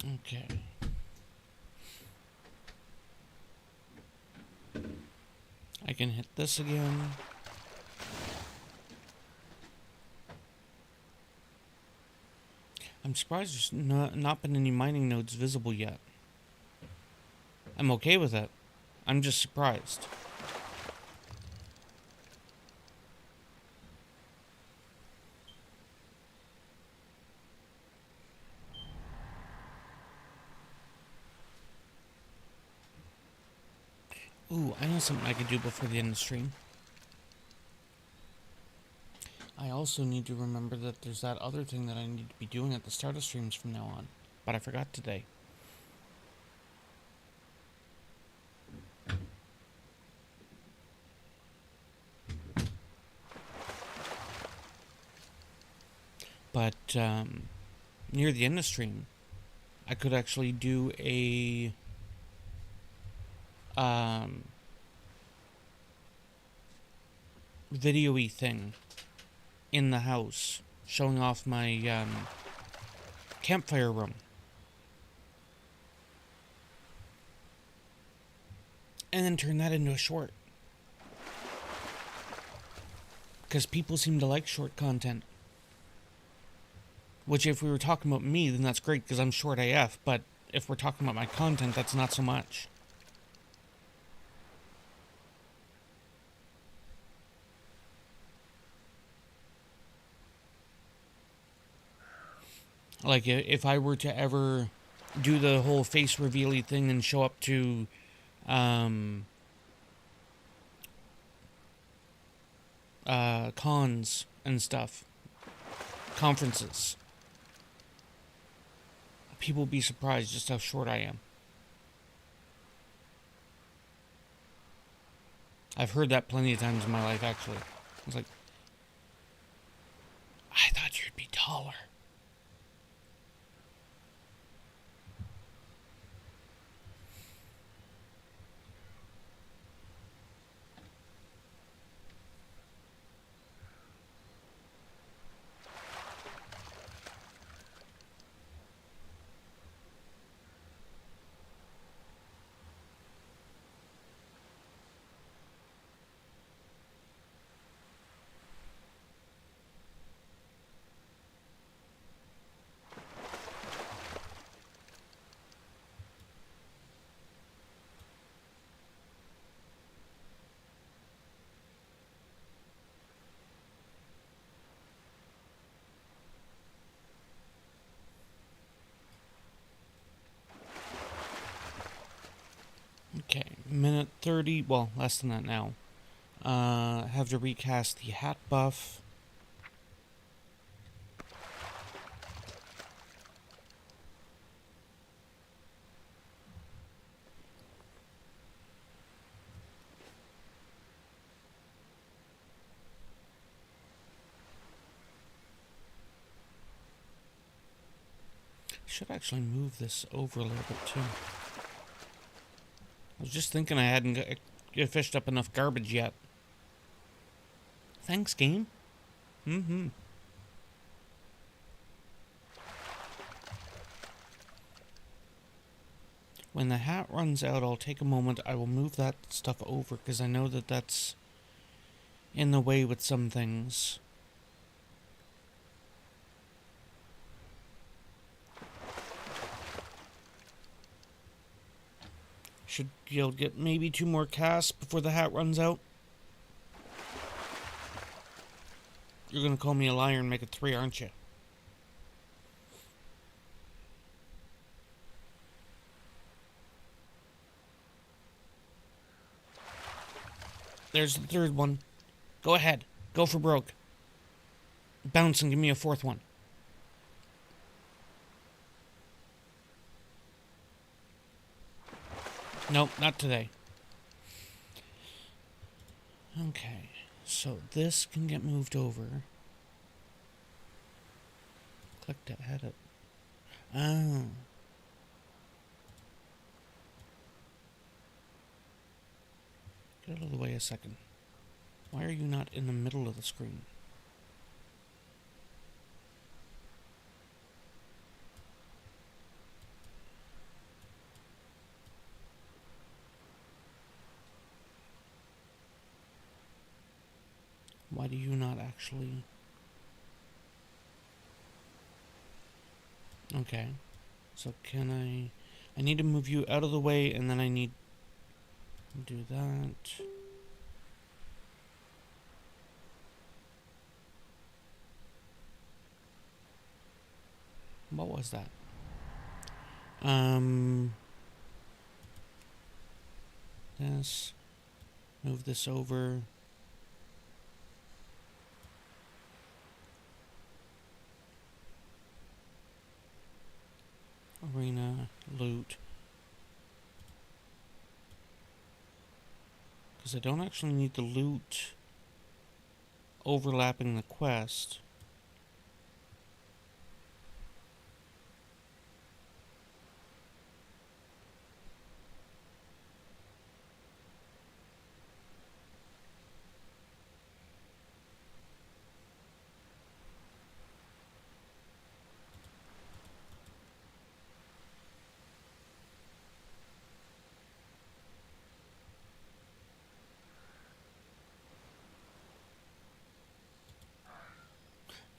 Okay. I can hit this again. I'm surprised there's not been any mining nodes visible yet. I'm okay with it. I'm just surprised. Ooh, I know something I could do before the end of the stream. I also need to remember that there's that other thing that I need to be doing at the start of streams from now on. But I forgot today. But near the end of the stream, I could actually do a video-y thing in the house, showing off my campfire room. And then turn that into a short. Because people seem to like short content. Which, if we were talking about me, then that's great because I'm short AF. But if we're talking about my content, that's not so much. Like, if I were to ever do the whole face reveal-y thing and show up to cons and stuff, conferences, people would be surprised just how short I am. I've heard that plenty of times in my life, actually. I was like, I thought you'd be taller. Okay, minute 30, well, less than that now. Have to recast the hat buff. Should actually move this over a little bit too. I was just thinking I hadn't fished up enough garbage yet. Thanks, game. Mm-hmm. When the hat runs out, I'll take a moment. I will move that stuff over because I know that that's in the way with some things. Should be able to get maybe 2 more casts before the hat runs out. You're gonna call me a liar and make it 3, aren't you? There's the 3rd one. Go ahead. Go for broke. Bounce and give me a 4th one. Nope, not today. Okay, so this can get moved over. Click to edit. Oh. Get out of the way a second. Why are you not in the middle of the screen? Why do you not actually... Okay. So can I need to move you out of the way, and then I need to do that. What was that? This. Move this over. Arena, loot. Because I don't actually need the loot overlapping the quest.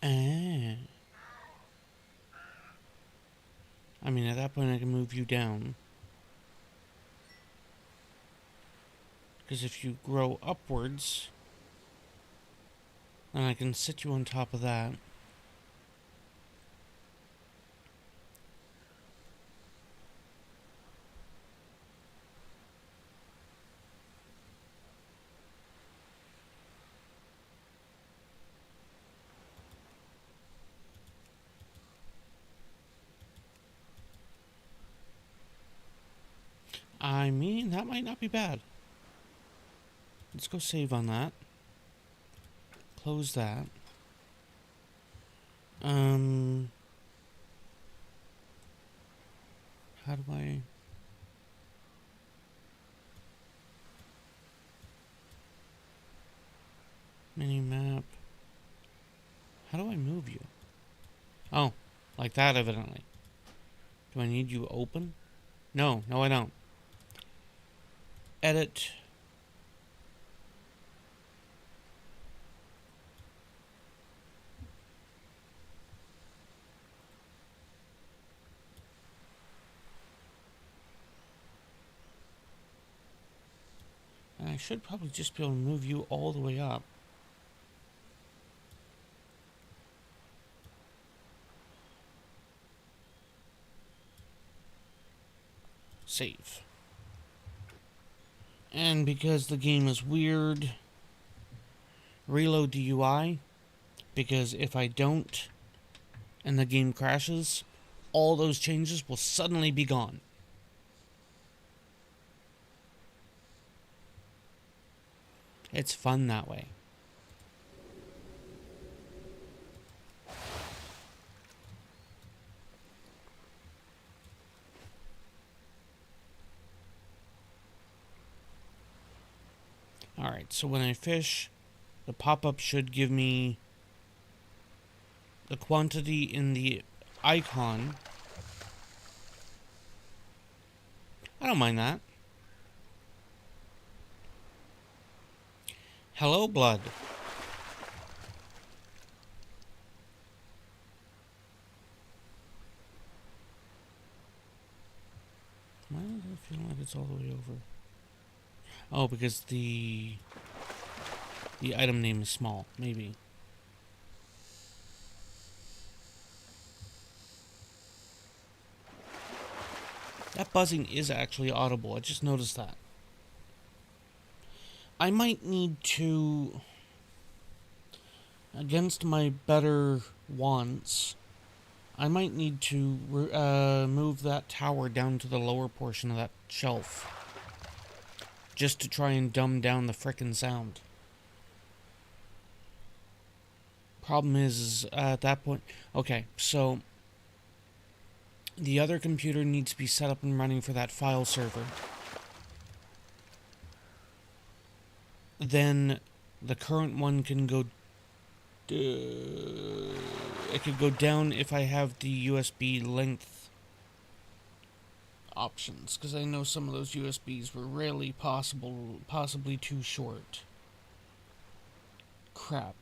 Ah. I mean, at that point I can move you down. Because if you grow upwards, then I can sit you on top of that. I mean, that might not be bad. Let's go save on that. Close that. How do I... Mini-map. How do I move you? Oh, like that, evidently. Do I need you open? No, I don't. Edit. And I should probably just be able to move you all the way up. Save. And because the game is weird, reload the UI, because if I don't and the game crashes, all those changes will suddenly be gone. It's fun that way. Alright, so when I fish, the pop-up should give me the quantity in the icon. I don't mind that. Hello, blood. Why does it feel like it's all the way over? Oh, because the item name is small, maybe. That buzzing is actually audible. I just noticed that. I might need to, against my better wants, I might need to move that tower down to the lower portion of that shelf. Just to try and dumb down the frickin' sound. Problem is at that point... Okay, so... the other computer needs to be set up and running for that file server. Then the current one can go... it could go down if I have the USB length options, because I know some of those USBs were possibly too short. Crap.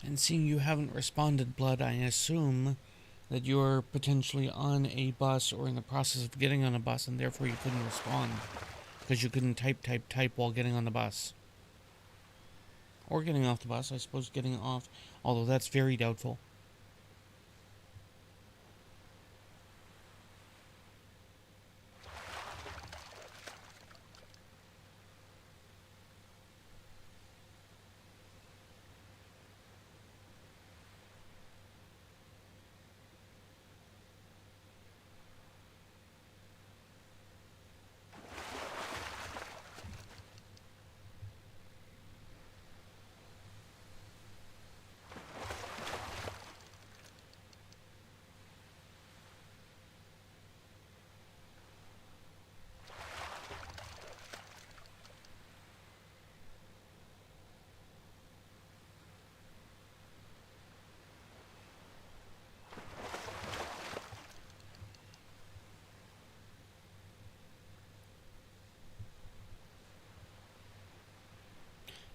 And seeing you haven't responded, Blood, I assume that you're potentially on a bus or in the process of getting on a bus, and therefore you couldn't respond. Because you couldn't type while getting on the bus. Or getting off the bus, I suppose getting off, although that's very doubtful.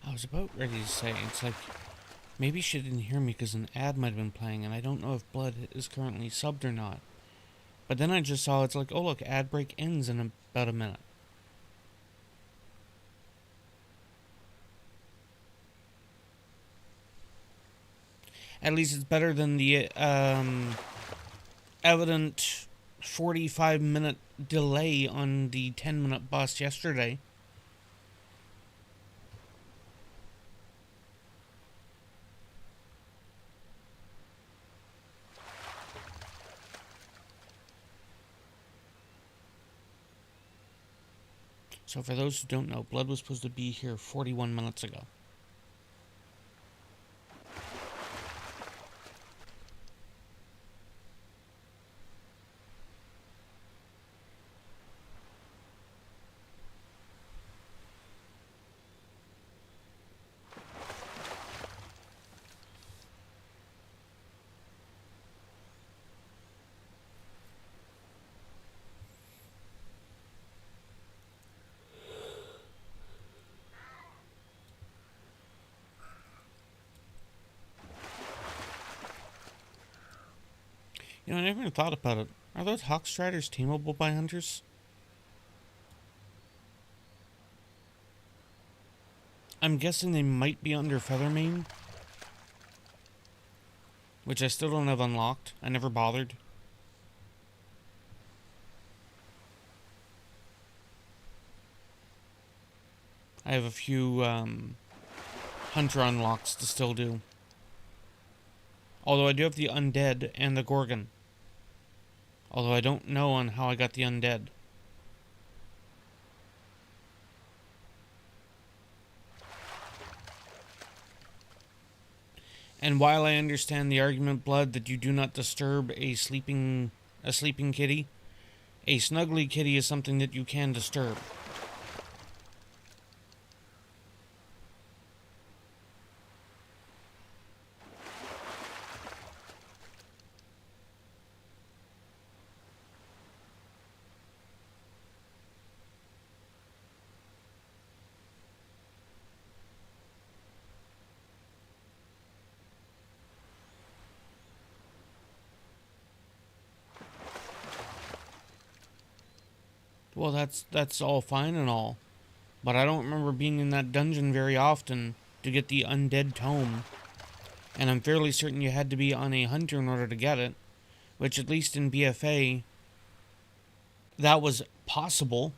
I was about ready to say, it's like, maybe she didn't hear me because an ad might have been playing, and I don't know if Blood is currently subbed or not. But then I just saw, it's like, oh look, ad break ends in about a minute. At least it's better than the evident 45-minute delay on the 10-minute bus yesterday. So for those who don't know, Blood was supposed to be here 41 minutes ago. You know, I never even thought about it. Are those Hawk Striders tameable by hunters? I'm guessing they might be under Feathermane, which I still don't have unlocked. I never bothered. I have a few hunter unlocks to still do. Although I do have the Undead and the Gorgon. Although I don't know on how I got the Undead. And while I understand the argument, Blood, that you do not disturb a sleeping kitty, a snuggly kitty is something that you can disturb. Well, that's all fine and all, but I don't remember being in that dungeon very often to get the Undead Tome, and I'm fairly certain you had to be on a hunter in order to get it, which at least in BFA, that was possible,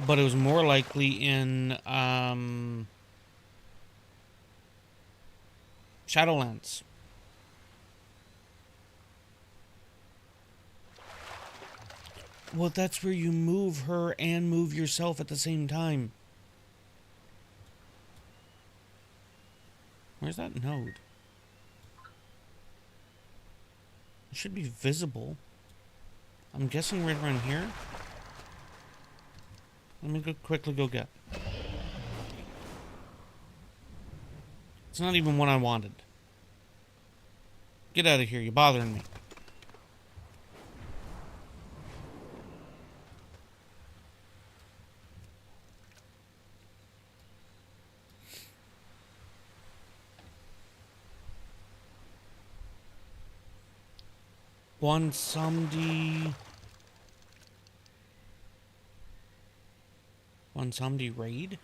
but it was more likely in Shadowlands. Well, that's where you move her and move yourself at the same time. Where's that node? It should be visible. I'm guessing right around here. Let me quickly go get. It's not even what I wanted. Get out of here, you're bothering me. One somebody raid?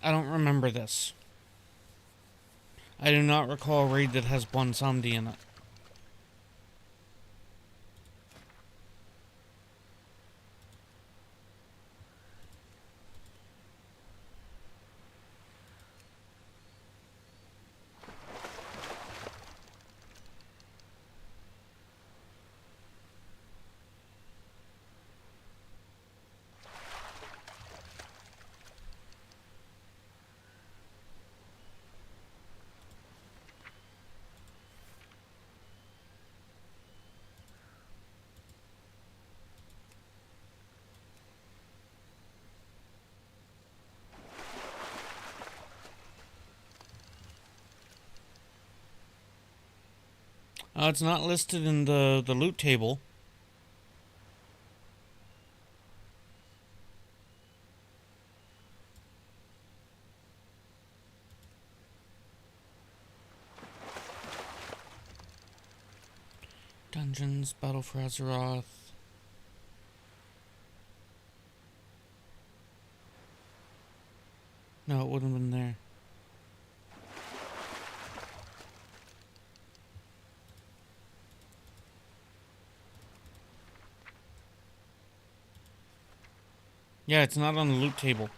I don't remember this. I do not recall a raid that has one somebody in it. It's not listed in the loot table. Dungeons, Battle for Azeroth. No, it wouldn't have been there. Yeah, it's not on the loot table.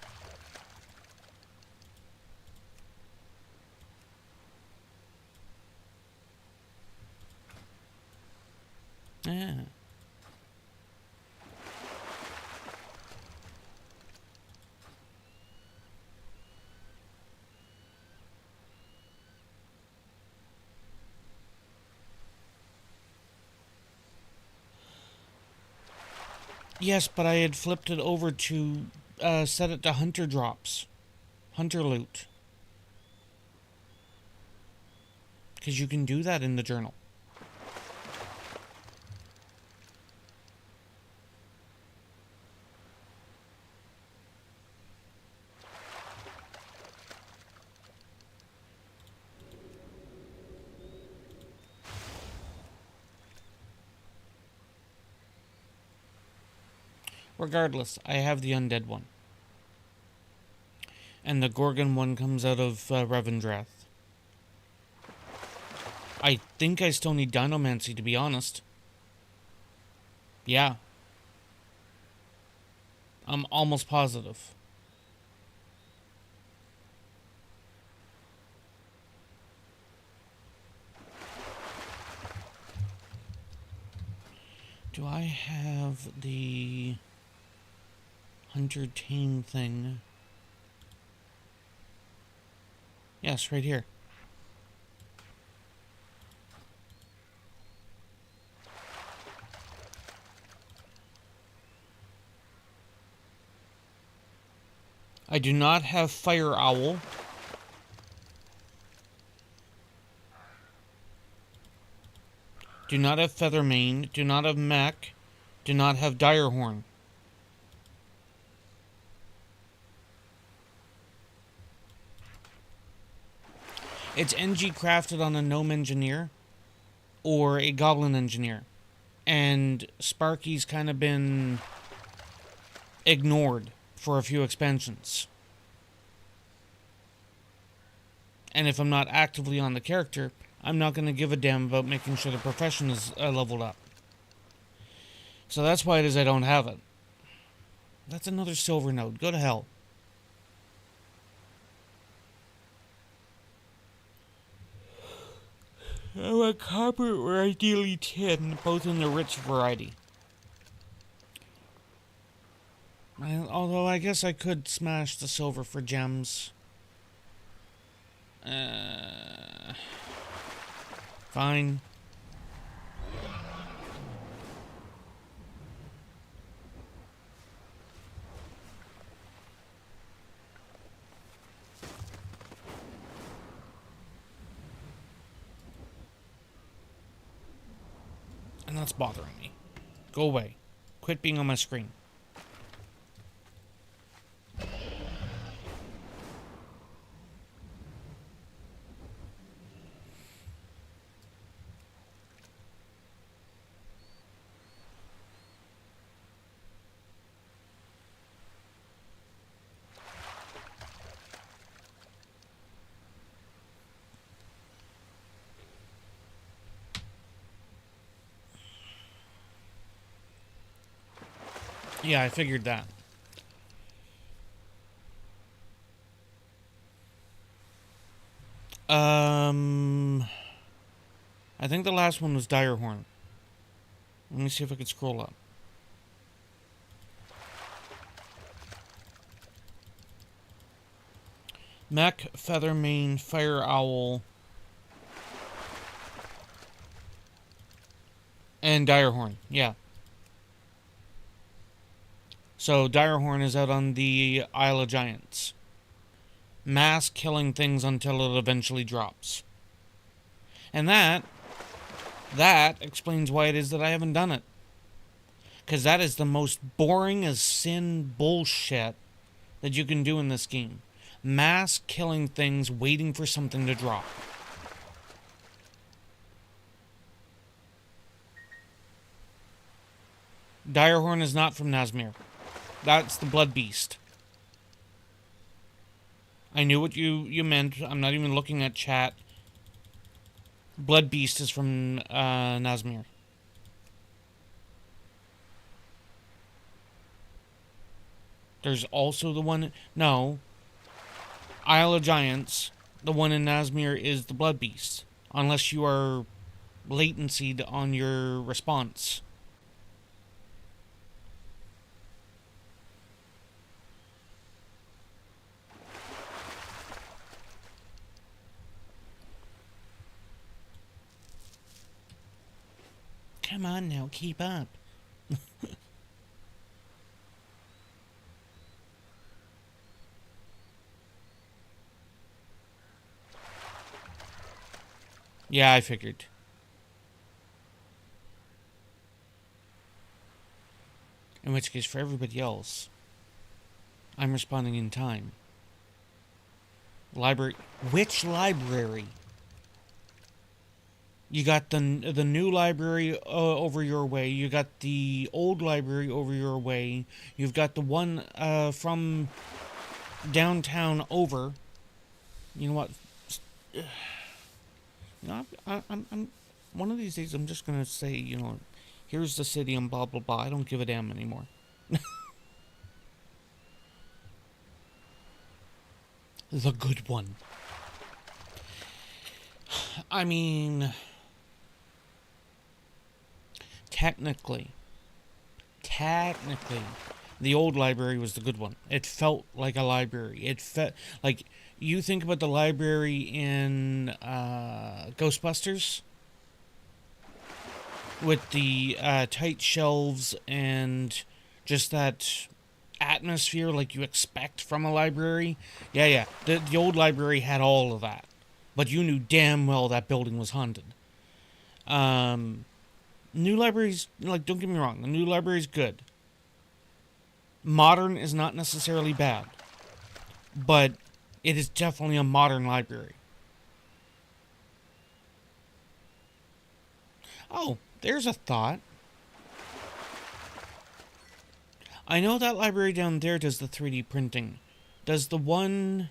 Yeah. Yes, but I had flipped it over to set it to hunter drops. Hunter loot. Because you can do that in the journal. Regardless, I have the undead one. And the Gorgon one comes out of Revendreth. I think I still need Dinomancy, to be honest. Yeah. I'm almost positive. Do I have the Hunter Tame thing? Yes, right here. I do not have Fire Owl. Do not have Feathermane. Do not have Mech. Do not have Direhorn. It's NG crafted on a Gnome Engineer or a Goblin Engineer. And Sparky's kind of been ignored for a few expansions. And if I'm not actively on the character, I'm not going to give a damn about making sure the profession is leveled up. So that's why it is I don't have it. That's another silver node. Go to hell. I want copper or ideally tin, both in the rich variety. Although I guess I could smash the silver for gems. Fine. And that's bothering me. Go away. Quit being on my screen. Yeah, I figured that. I think the last one was Direhorn. Let me see if I can scroll up. Mech, Feathermane, Fire Owl, and Direhorn. Yeah. So Direhorn is out on the Isle of Giants. Mass killing things until it eventually drops. And that explains why it is that I haven't done it. Because that is the most boring as sin bullshit that you can do in this game. Mass killing things waiting for something to drop. Direhorn is not from Nazmir. That's the Blood Beast. I knew what you meant. I'm not even looking at chat. Blood Beast is from Nazmir. There's also the one... No. Isle of Giants, the one in Nazmir, is the Blood Beast. Unless you are latencyed on your response. Come on now, keep up. Yeah, I figured. In which case, for everybody else, I'm responding in time. Library. Which library? You got the new library over your way. You got the old library over your way. You've got the one from downtown over. You know what? You know, I'm one of these days I'm just gonna say, you know, here's the city and blah blah blah. I don't give a damn anymore. The good one. I mean, technically, the old library was the good one. It felt like a library. It felt like, you think about the library in Ghostbusters with the tight shelves and just that atmosphere like you expect from a library. Yeah. The old library had all of that. But you knew damn well that building was haunted. New libraries, like, don't get me wrong, the new library's good. Modern is not necessarily bad. But it is definitely a modern library. Oh, there's a thought. I know that library down there does the 3D printing. Does the one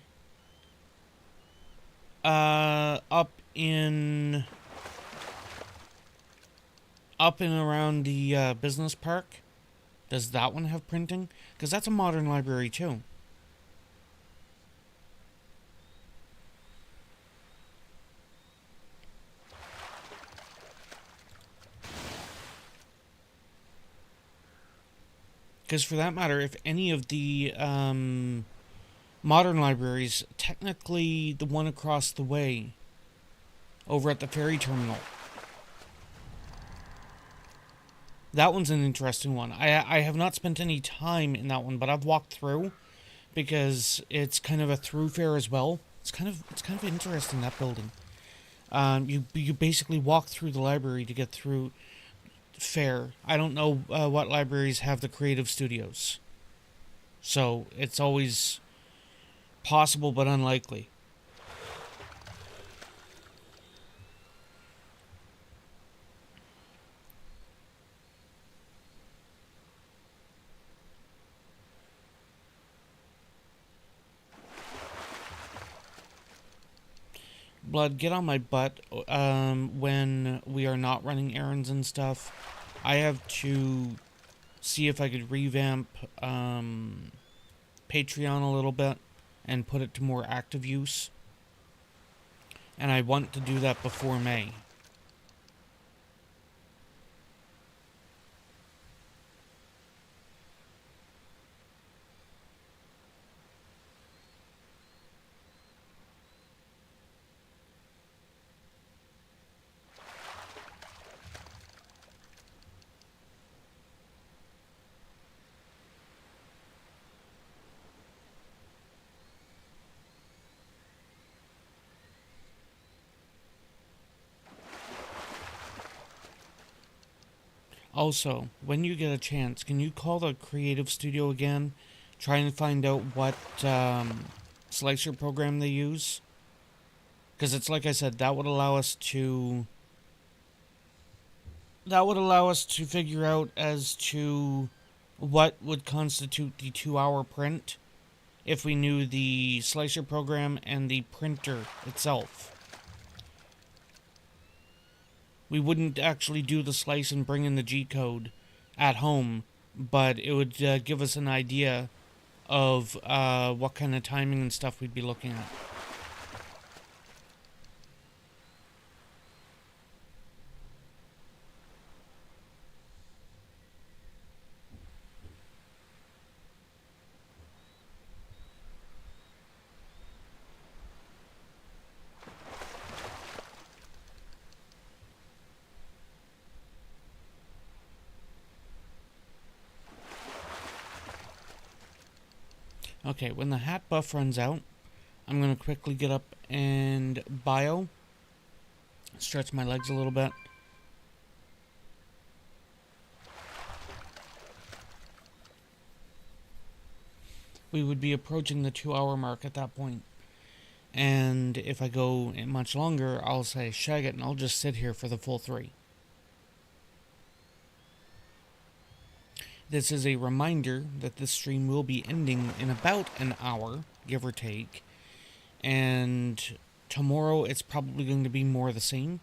up and around the business park, does that one have printing? Because that's a modern library too. Because for that matter, if any of the modern libraries, technically the one across the way, over at the ferry terminal, that one's an interesting one. I have not spent any time in that one, but I've walked through because it's kind of a thoroughfare as well. It's kind of interesting, that building. You basically walk through the library to get through fair. I don't know what libraries have the creative studios, so it's always possible but unlikely. Blood, get on my butt when we are not running errands and stuff. I have to see if I could revamp Patreon a little bit and put it to more active use. And I want to do that before May. Also, when you get a chance, can you call the creative studio again? Try and find out what slicer program they use. Because it's like I said, that would allow us to figure out as to what would constitute the 2-hour print if we knew the slicer program and the printer itself. We wouldn't actually do the slice and bring in the G-code at home, but it would give us an idea of what kind of timing and stuff we'd be looking at. Okay, when the hat buff runs out, I'm going to quickly get up and bio. Stretch my legs a little bit. We would be approaching the 2-hour mark at that point. And if I go much longer, I'll say shag it and I'll just sit here for the full 3. This is a reminder that this stream will be ending in about an hour, give or take. And tomorrow it's probably going to be more of the same.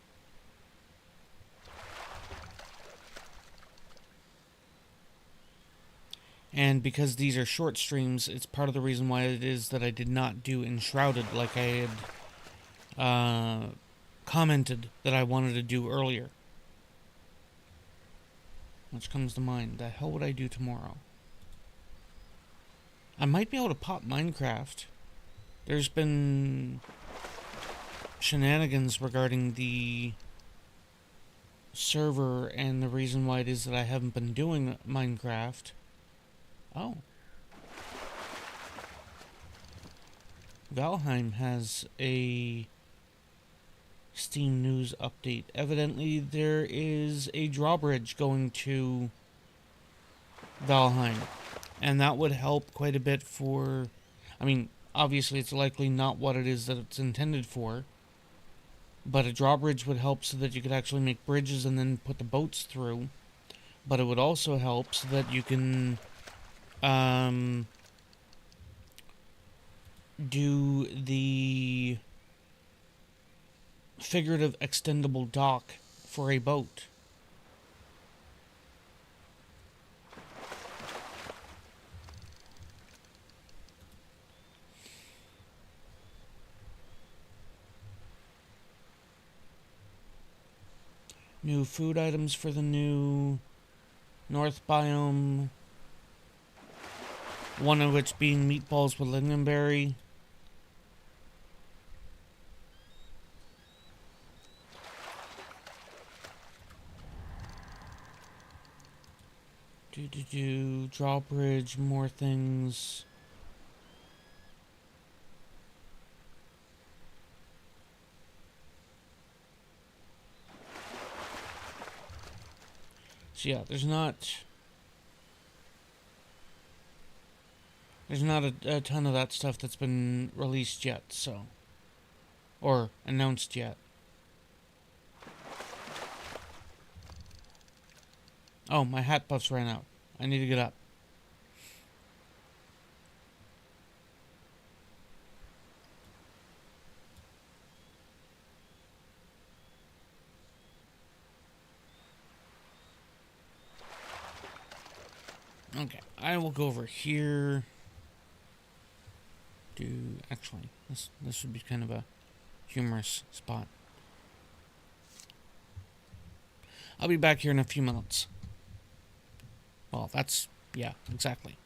And because these are short streams, it's part of the reason why it is that I did not do Enshrouded like I had commented that I wanted to do earlier. Which comes to mind, the hell would I do tomorrow? I might be able to pop Minecraft. There's been shenanigans regarding the server and the reason why it is that I haven't been doing Minecraft. Oh. Valheim has a Steam news update. Evidently, there is a drawbridge going to Valheim, and that would help quite a bit for... I mean, obviously it's likely not what it is that it's intended for, but a drawbridge would help so that you could actually make bridges and then put the boats through, but it would also help so that you can do the figurative extendable dock for a boat. New food items for the new North biome. One of which being meatballs with lingonberry. Drawbridge, more things. So yeah, there's not a ton of that stuff that's been released yet, so, or announced yet. Oh, my hat buffs ran out. I need to get up. Okay, I will go over here. Actually, this would be kind of a humorous spot. I'll be back here in a few minutes. Well, yeah, exactly.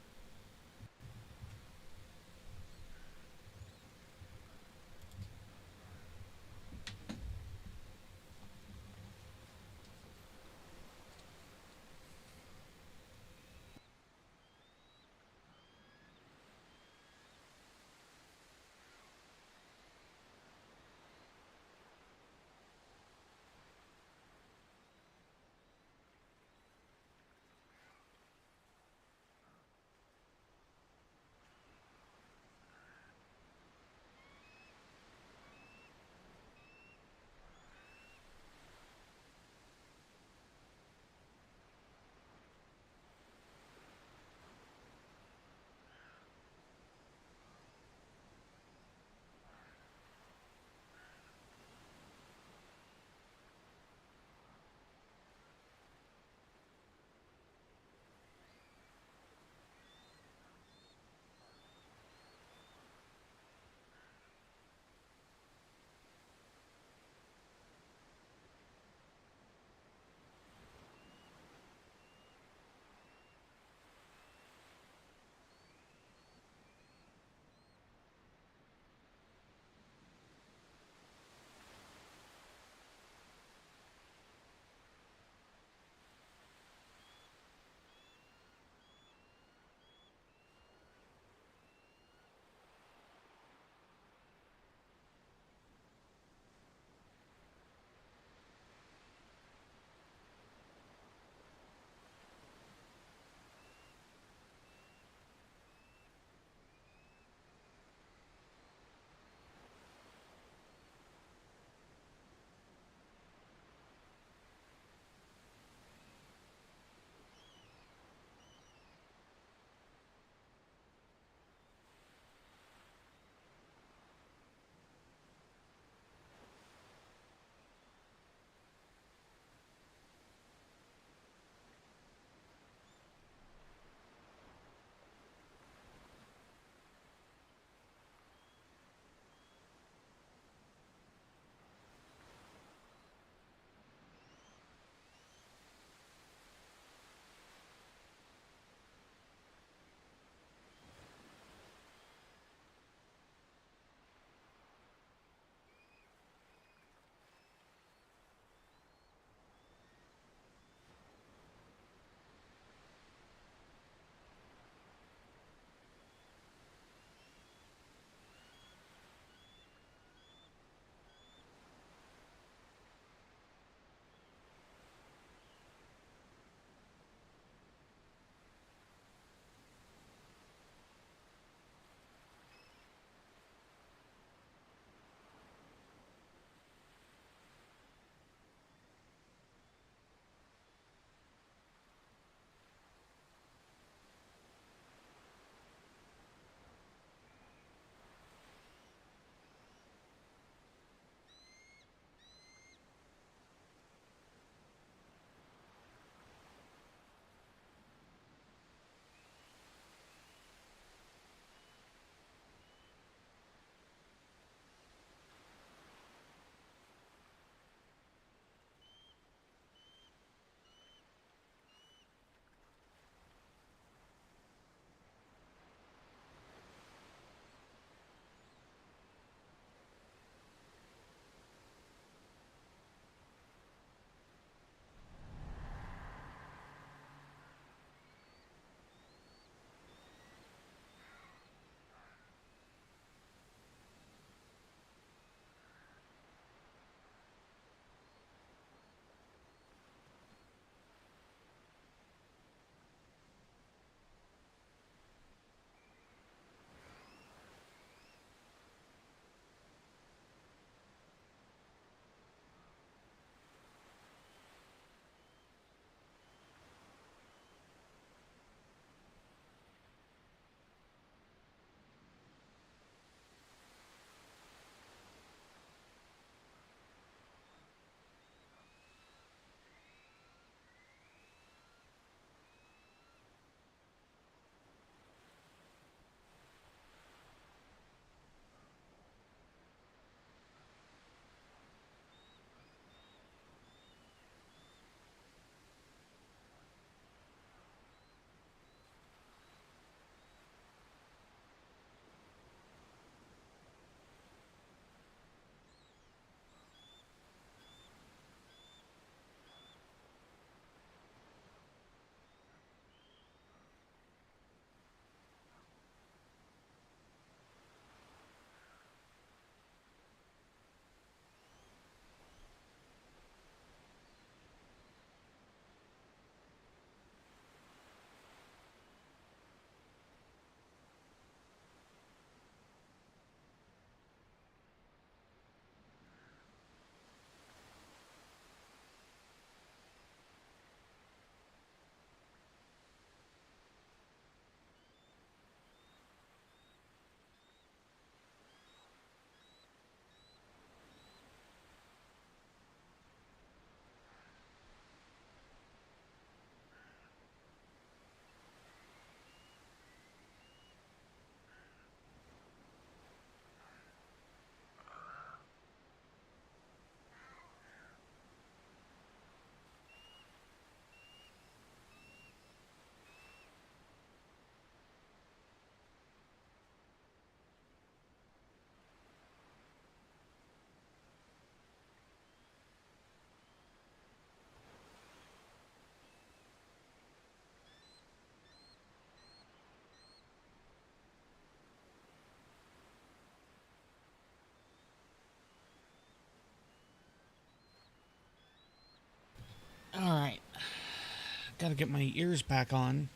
gotta get my ears back on,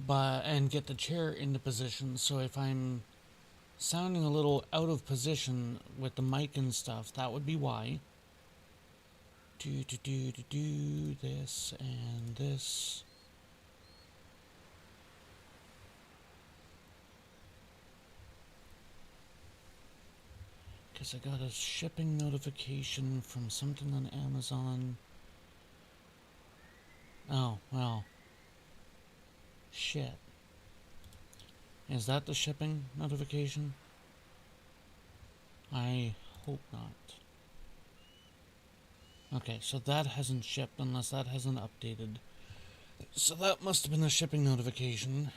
and get the chair into position. So if I'm sounding a little out of position with the mic and stuff, that would be why. Do this and this. Because I got a shipping notification from something on Amazon. Oh, well. Shit. Is that the shipping notification? I hope not. Okay, so that hasn't shipped unless that hasn't updated. So that must have been the shipping notification.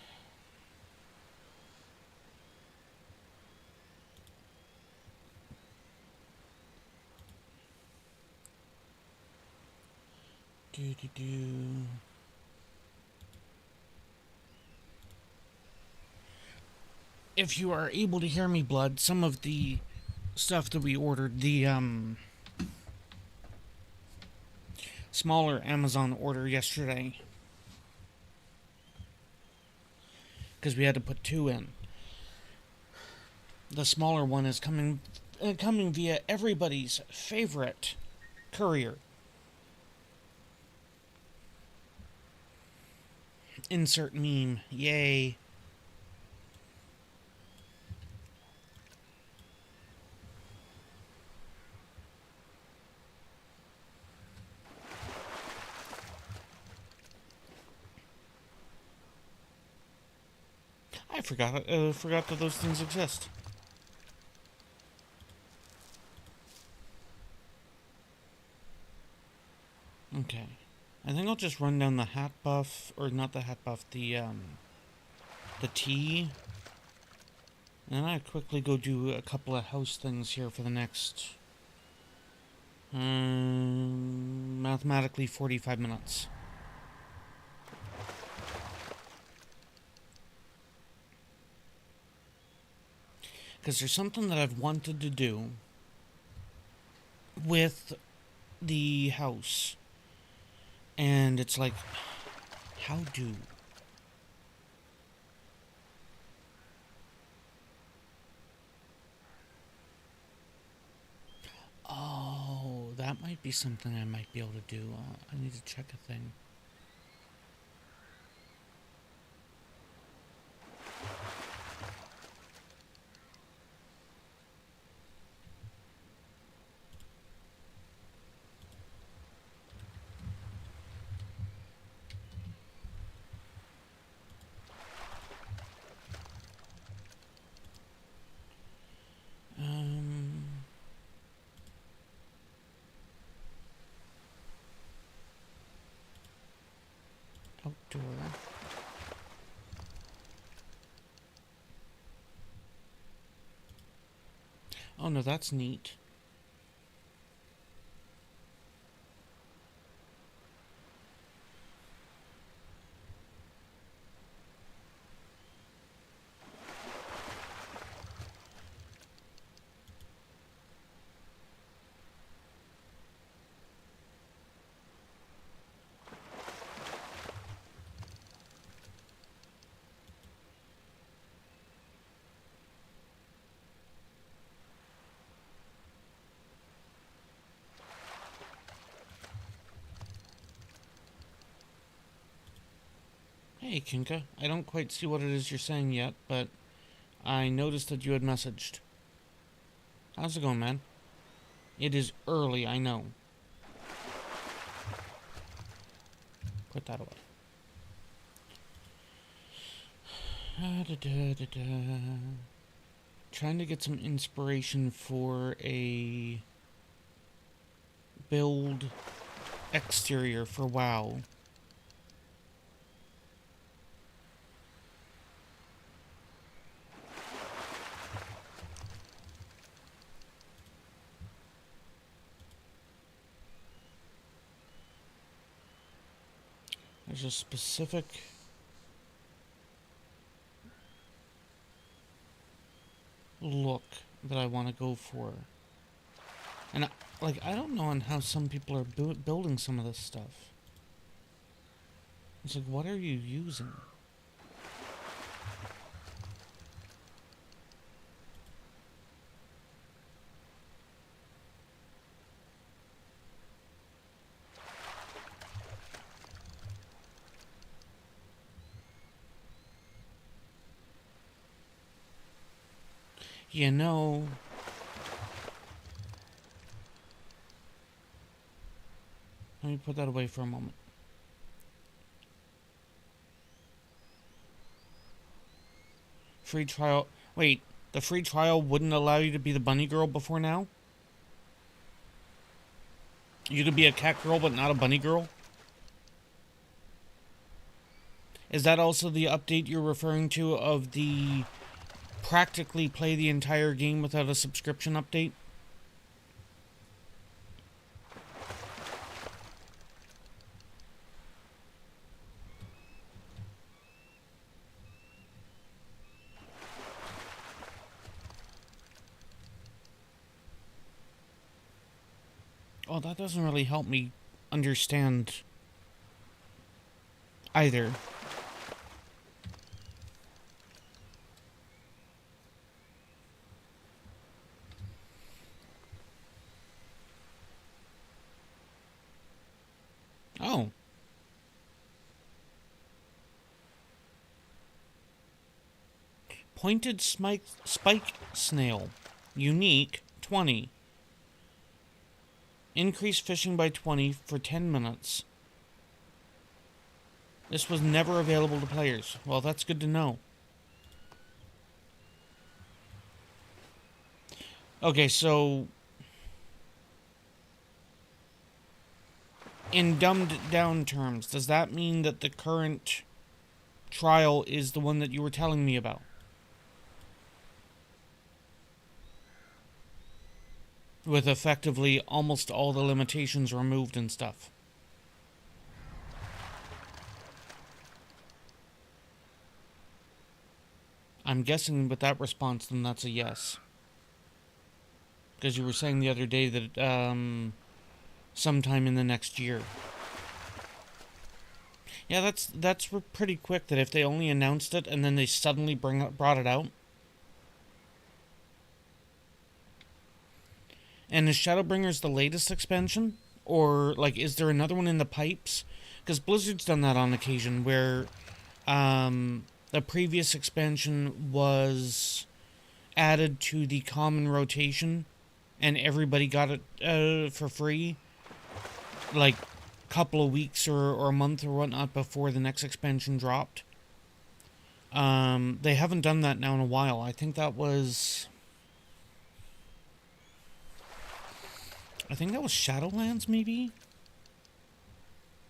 If you are able to hear me, Blood, some of the stuff that we ordered, the smaller Amazon order yesterday, because we had to put 2 in. The smaller one is coming via everybody's favorite courier. Insert meme. Yay. I forgot that those things exist. Okay. I think I'll just run down the hat buff, or not the hat buff, the tea. And then I quickly go do a couple of house things here for the next, mathematically 45 minutes. Because there's something that I've wanted to do with the house. And it's like, how do? Oh, that might be something I might be able to do. I need to check a thing. Outdoor. Oh no, that's neat. Hey, Kinka. I don't quite see what it is you're saying yet, but I noticed that you had messaged. How's it going, man? It is early, I know. Put that away. Trying to get some inspiration for a build exterior for WoW. There's a specific look that I want to go for. And, I don't know on how some people are building some of this stuff. It's like, what are you using? You know... Let me put that away for a moment. Free trial... Wait, the free trial wouldn't allow you to be the bunny girl before now? You could be a cat girl but not a bunny girl? Is that also the update you're referring to of the practically play the entire game without a subscription update? Oh, that doesn't really help me understand either. Oh. Pointed spike snail. Unique, 20. Increase fishing by 20 for 10 minutes. This was never available to players. Well, that's good to know. Okay, so... in dumbed down terms, does that mean that the current trial is the one that you were telling me about? With effectively almost all the limitations removed and stuff. I'm guessing with that response, then that's a yes. Because you were saying the other day that, sometime in the next year. Yeah, that's pretty quick, that if they only announced it and then they suddenly brought it out. And is Shadowbringers the latest expansion? Or, like, is there another one in the pipes? Because Blizzard's done that on occasion, where the previous expansion was added to the common rotation, and everybody got it for free, like, a couple of weeks or a month or whatnot before the next expansion dropped. They haven't done that now in a while. I think that was Shadowlands, maybe?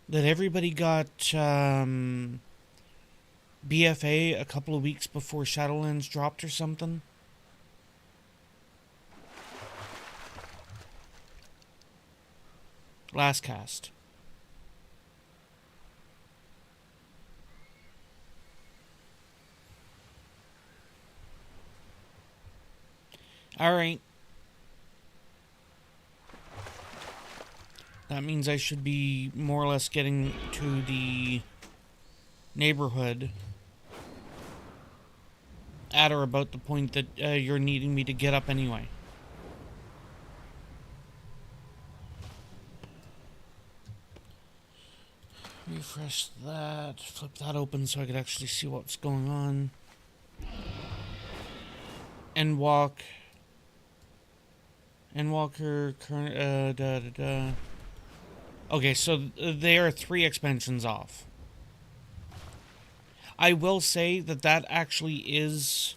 That everybody got BFA a couple of weeks before Shadowlands dropped or something. Last cast. Alright. That means I should be more or less getting to the neighborhood at or about the point that you're needing me to get up anyway. Refresh that, flip that open so I could actually see what's going on. Endwalker, current, Okay, so they are 3 expansions off. I will say that that actually is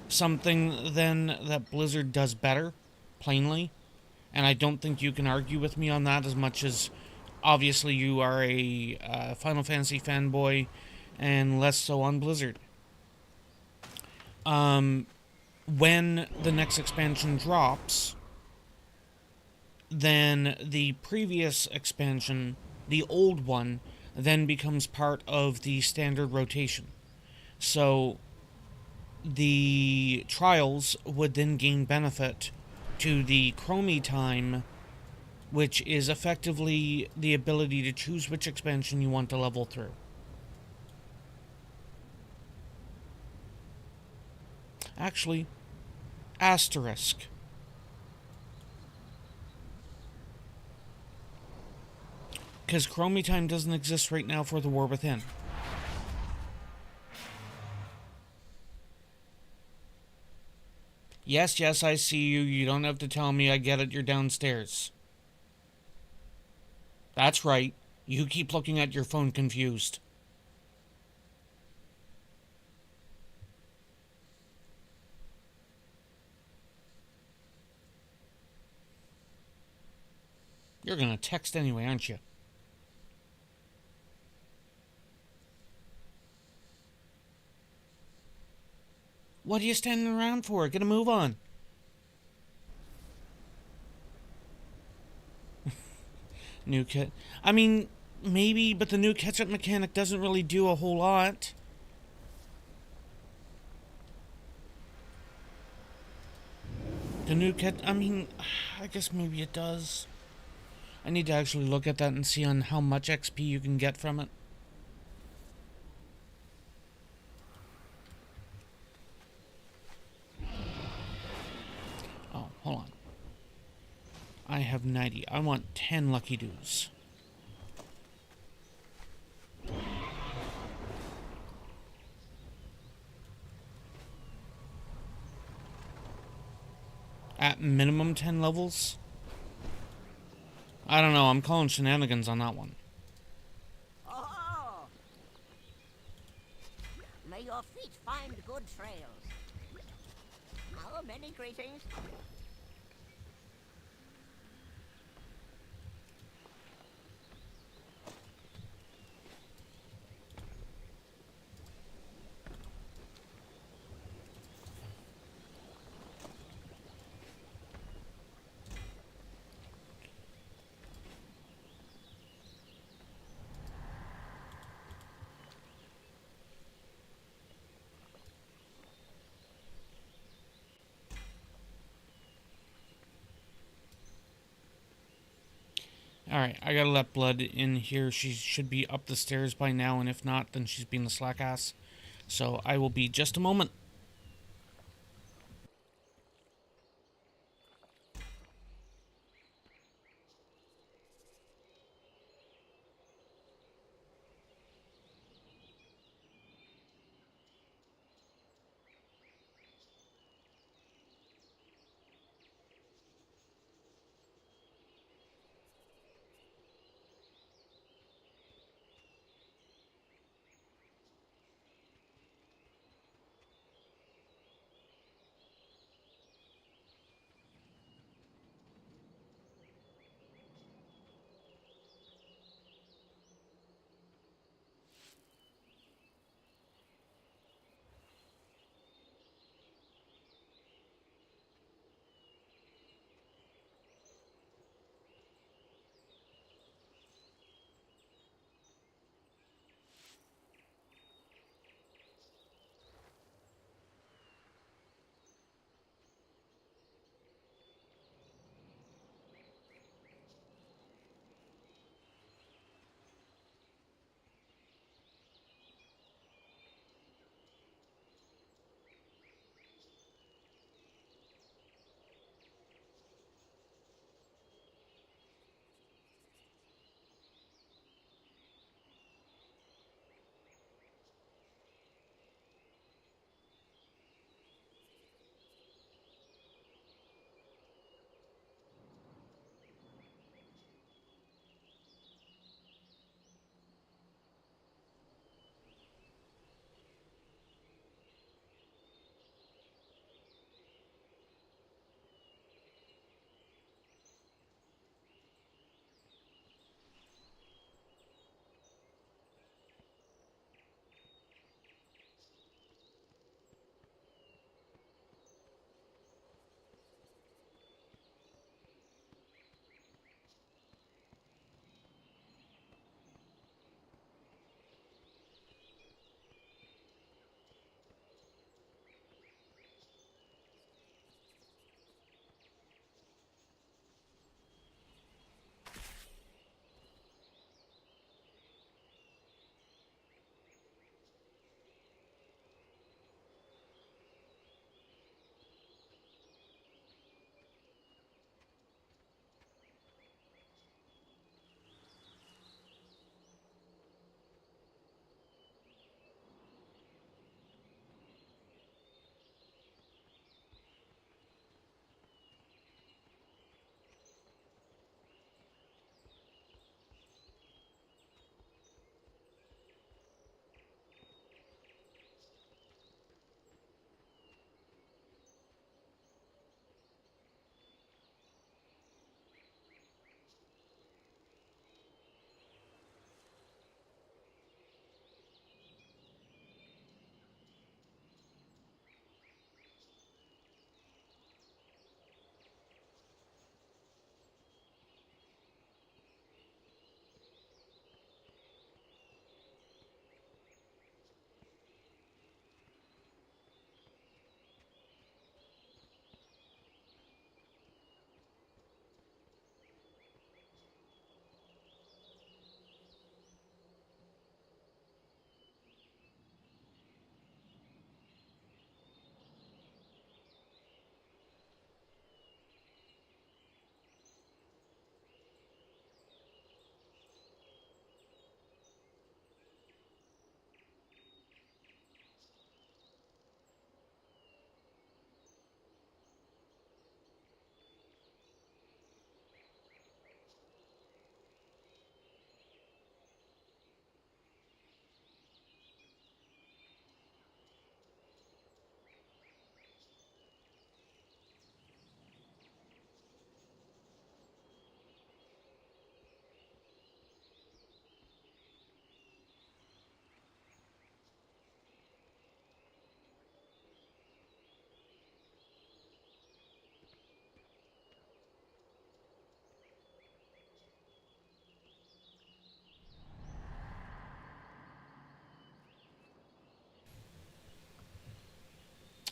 something then that Blizzard does better, plainly. And I don't think you can argue with me on that, as much as obviously you are a Final Fantasy fanboy and less so on Blizzard. When the next expansion drops, then the previous expansion, the old one, then becomes part of the standard rotation. So the trials would then gain benefit to the Chromie time which is effectively the ability to choose which expansion you want to level through. Actually, asterisk. Because Chromie Time doesn't exist right now for the War Within. Yes, yes, I see you. You don't have to tell me. I get it. You're downstairs. That's right. You keep looking at your phone confused. You're gonna text anyway, aren't you? What are you standing around for? Get a move on. New kit. I mean, maybe, but the new catch-up mechanic doesn't really do a whole lot. The new kit, I mean, I guess maybe it does. I need to actually look at that and see on how much XP you can get from it. Oh, hold on. I have 90. I want 10 lucky dues. At minimum 10 levels? I don't know. I'm calling shenanigans on that one. Oh! May your feet find good trails. How many greetings? Alright, I gotta let Blood in here. She should be up the stairs by now, and if not, then she's being the slack ass. So I will be just a moment.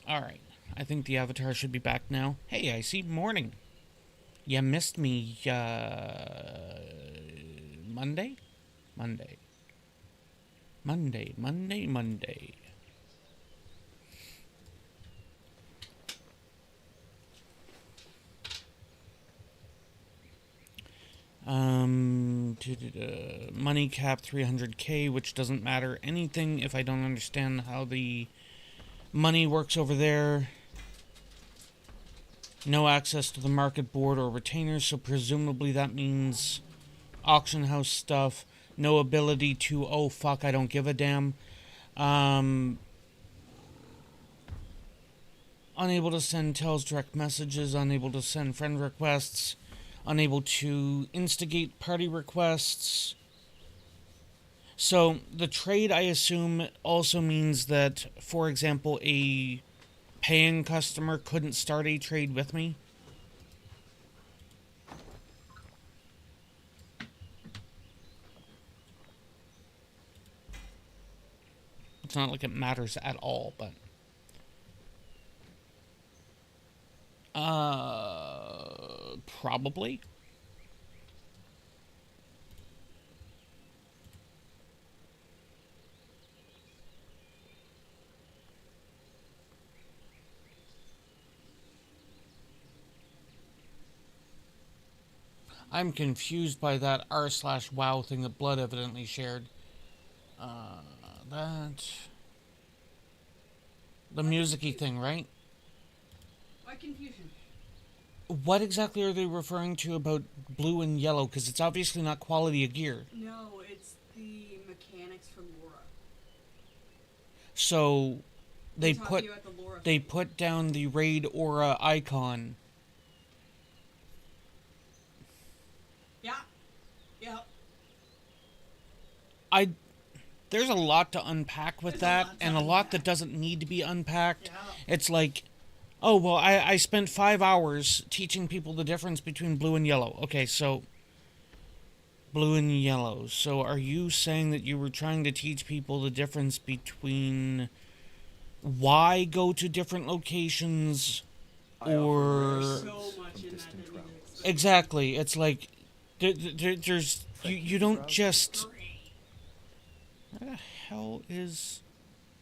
Alright. I think the avatar should be back now. Hey, I see morning. You missed me, Monday? Monday. Money cap 300k, which doesn't matter anything if I don't understand how the money works over there. No access to the market board or retainers, so presumably that means auction house stuff. No ability to, oh fuck, I don't give a damn. Unable to send tells direct messages, unable to send friend requests, unable to instigate party requests. So the trade, I assume, also means that, for example, a paying customer couldn't start a trade with me. It's not like it matters at all, but... probably. I'm confused by that r/wow thing that Blood evidently shared. The music-y thing, right? Why confusion? What exactly are they referring to about blue and yellow? Because it's obviously not quality of gear. No, it's the mechanics from Laura. So they They're talking put about the Laura they thing. put down the raid aura icon. Yeah. Yeah. There's a lot to unpack with that, and a lot that doesn't need to be unpacked. Yeah. It's like, oh, well, I spent 5 hours teaching people the difference between blue and yellow. Okay, so blue and yellow. So are you saying that you were trying to teach people the difference between why go to different locations, or... There's so much in that that needs explaining. Exactly. It's like, there's... You don't just... Where the hell is...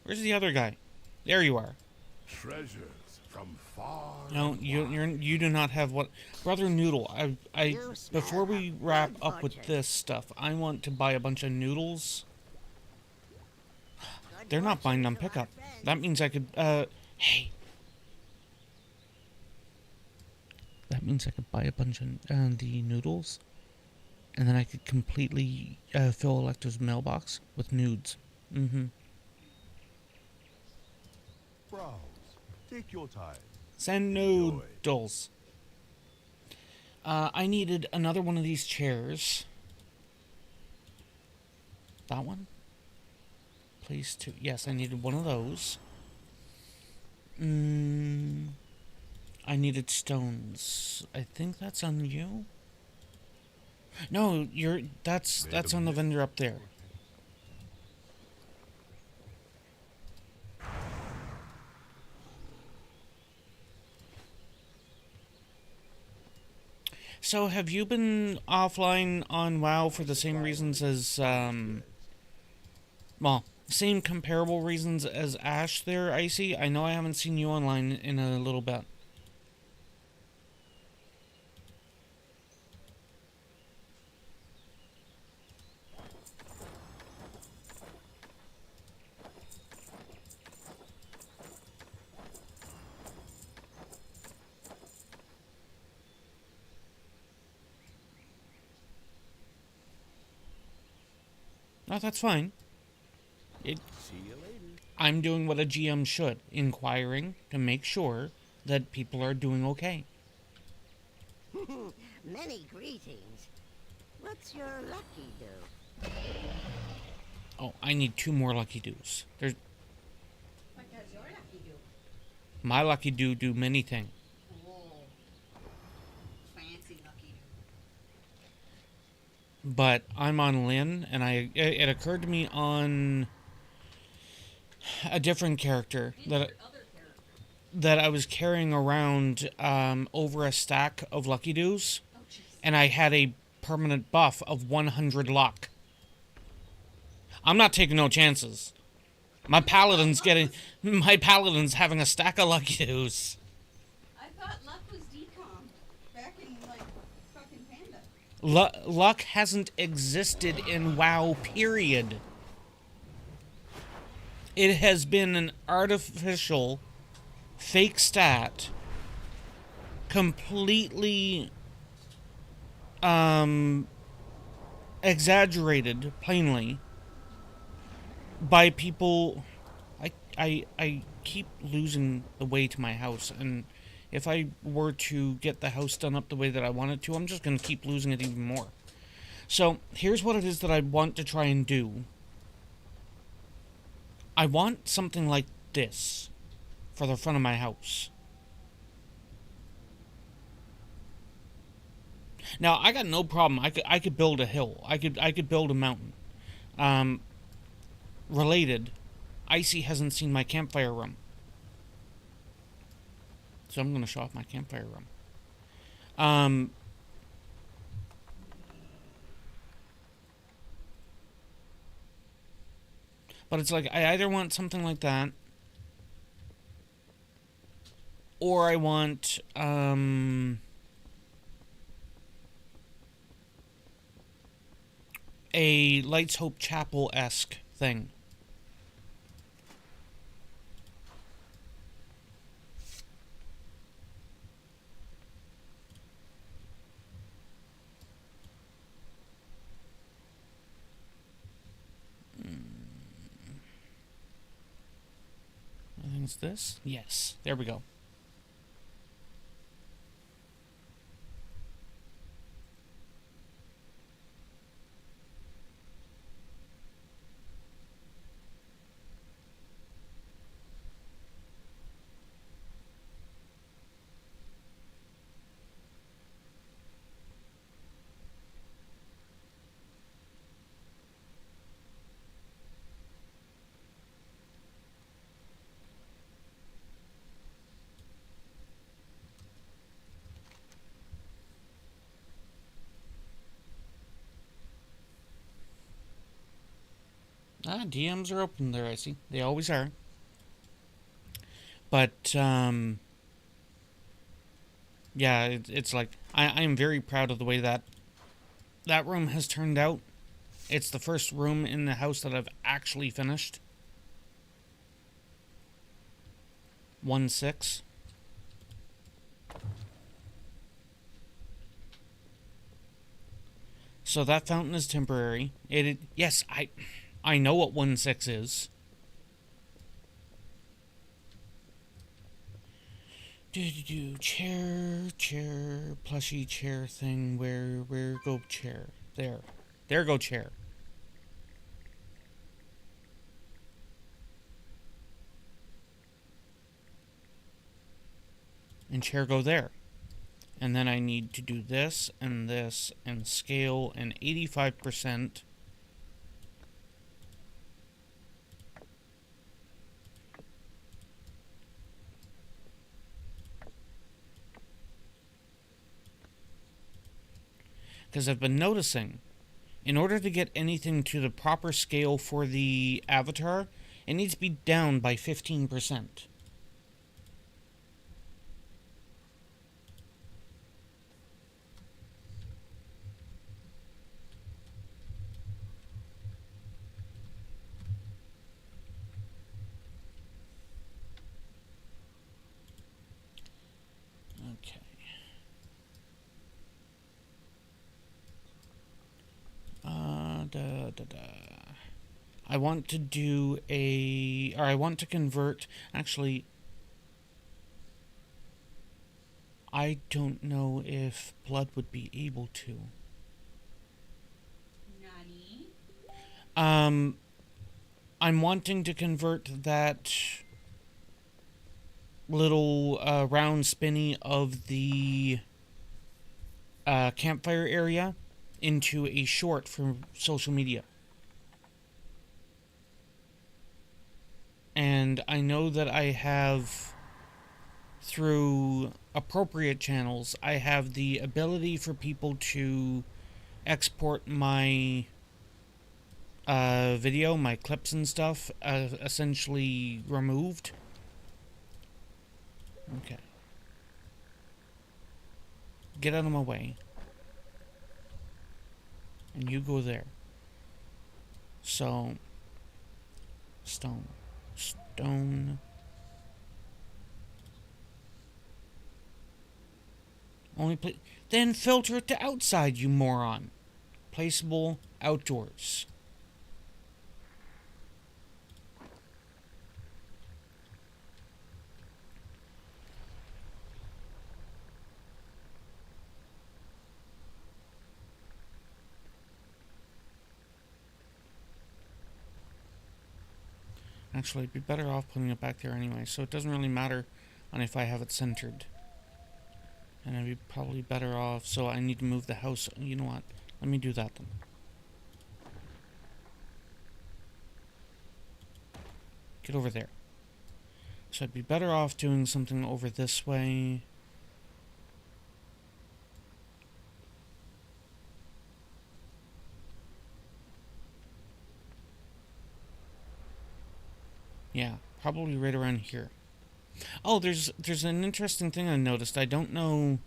Where's the other guy? There you are. Treasures from far. No, you do not have what... Brother Noodle, before we wrap up with this stuff, I want to buy a bunch of noodles. They're not buying on pickup. That means I could, hey. That means I could buy a bunch of the noodles, and then I could completely fill Electo's mailbox with nudes. Mm-hmm. Browse. Take your time. Send noodles. I needed another one of these chairs. That one? Place two. Yes, I needed one of those. I needed stones. I think that's on you. No, that's on the vendor up there. So have you been offline on WoW for the same reasons as well, same comparable reasons as Ash there, Icy? I know I haven't seen you online in a little bit. No, that's fine. See you later. I'm doing what a GM should, inquiring to make sure that people are doing okay. Many greetings. What's your lucky do? Oh, I need 2 more lucky doos. There's What does your lucky do? my lucky do many things. Oh. Fancy lucky do. But I'm on Lynn, and it occurred to me on a different character that Other character. that I was carrying around over a stack of Lucky Doos, Oh, jeez. and I had a permanent buff of 100 luck. I'm not taking no chances. My paladin's having a stack of Lucky Doos. I thought luck was decom back in, like, fucking Panda. Luck hasn't existed in WoW, period. It has been an artificial, fake stat, completely exaggerated, plainly, by people. I keep losing the way to my house, and if I were to get the house done up the way that I want it to, I'm just going to keep losing it even more. So, here's what it is that I want to try and do. I want something like this for the front of my house. Now, I got no problem. I could build a hill. I could build a mountain. Related, Icy hasn't seen my campfire room. So I'm going to show off my campfire room. But it's like, I either want something like that, or I want, a Lights Hope Chapel-esque thing. I think it's this. Yes, there we go. DMs are open there, I see. They always are. But, yeah, it's like, I am very proud of the way that room has turned out. It's the first room in the house that I've actually finished. 1-6. So that fountain is temporary. Yes, I know what 1-6 is. Chair, plushy chair thing. Where go chair? There go chair. And chair go there. And then I need to do this and scale and 85%. Because I've been noticing, in order to get anything to the proper scale for the avatar, it needs to be down by 15%. Okay. I want to do I want to convert, actually, I don't know if blood would be able to. Nani? I'm wanting to convert that little round spinny of the campfire area into a short for social media. And I know that I have through appropriate channels, I have the ability for people to export my video, my clips and stuff, essentially removed. Okay. Get out of my way. And you go there. So, stone. Stone. Only place. Then filter it to outside, you moron. Placeable outdoors. Actually, I'd be better off putting it back there anyway, so it doesn't really matter on if I have it centered. And I'd be probably better off, so I need to move the house. You know what? Let me do that then. Get over there. So I'd be better off doing something over this way. Yeah, probably right around here. Oh, there's an interesting thing I noticed. I don't know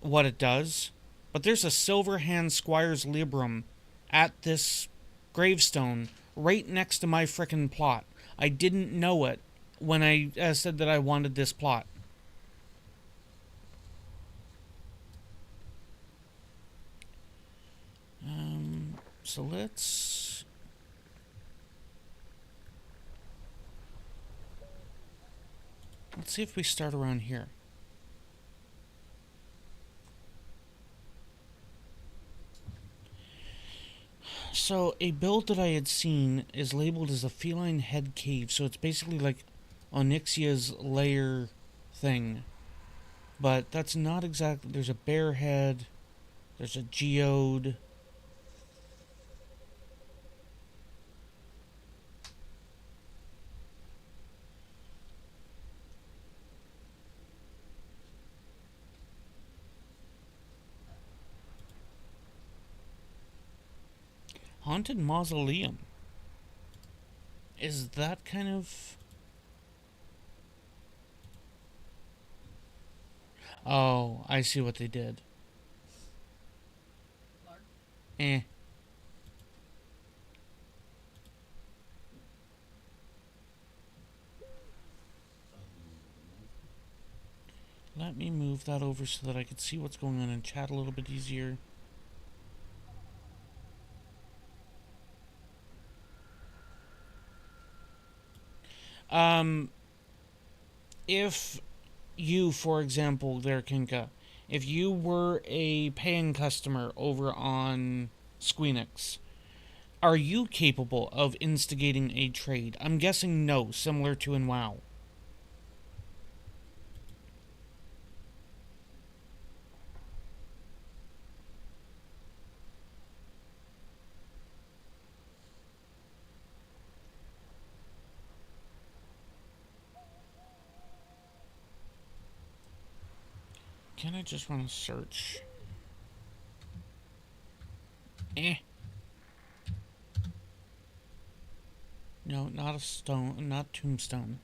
what it does, but there's a silver hand Squire's Librum at this gravestone right next to my frickin' plot. I didn't know it when I said that I wanted this plot. So let's see if we start around here. So, a build that I had seen is labeled as a feline head cave, so it's basically like Onyxia's lair thing. But that's not exactly... There's a bear head, there's a geode. Haunted Mausoleum. Is that kind of... Oh, I see what they did. Eh. Let me move that over so that I could see what's going on and chat a little bit easier. If you, for example, there, Kinka, if you were a paying customer over on Squeenix, are you capable of instigating a trade? I'm guessing no, similar to in WoW. Can I just run a search? Eh. No, not a stone, not tombstone.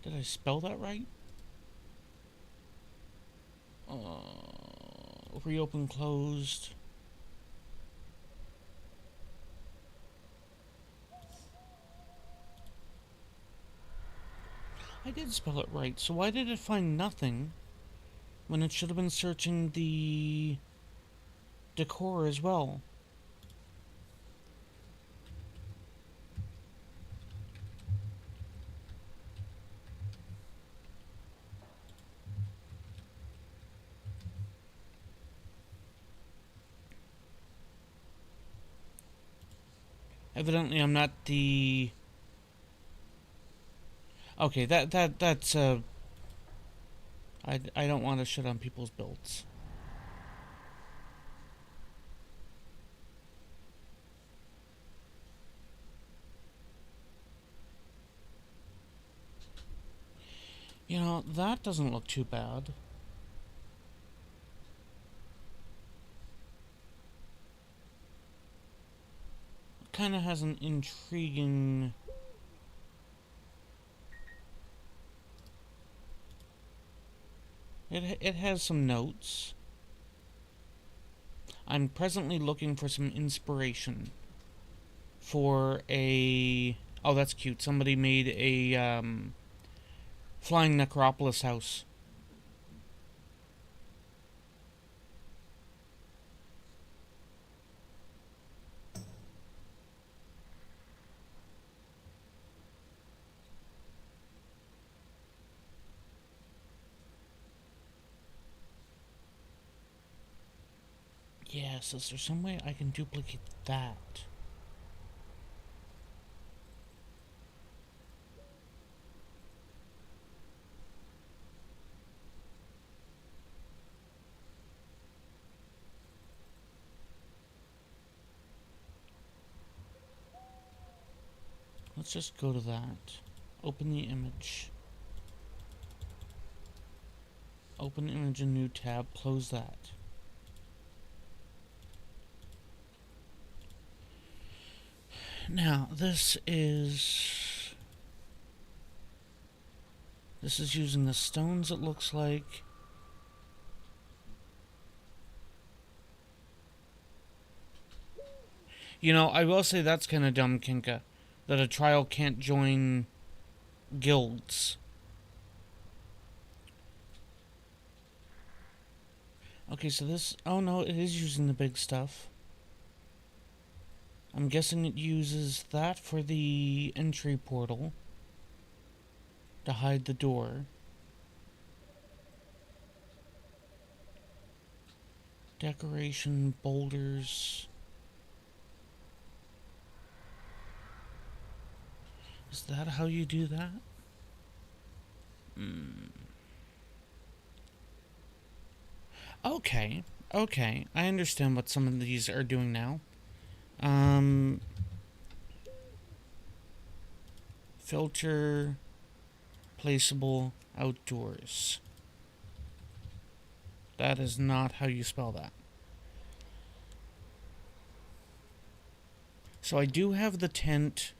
Did I spell that right? Reopen, closed. I did spell it right, so why did it find nothing when it should have been searching the decor as well? Evidently I'm not the... Okay, that's I don't want to shit on people's builds. You know, that doesn't look too bad. It kind of has an intriguing... It has some notes. I'm presently looking for some inspiration for a... Oh, that's cute. Somebody made a flying necropolis house. Yes, is there some way I can duplicate that? Let's just go to that. Open the image. Open image in new tab, close that. Now, this is using the stones, it looks like. You know, I will say that's kind of dumb, Kinka, that a trial can't join guilds. Okay, so this... Oh no, it is using the big stuff. I'm guessing it uses that for the entry portal to hide the door. Decoration, boulders. Is that how you do that? Okay, okay. I understand what some of these are doing now. Filter, placeable, outdoors. That is not how you spell that. So I do have the tent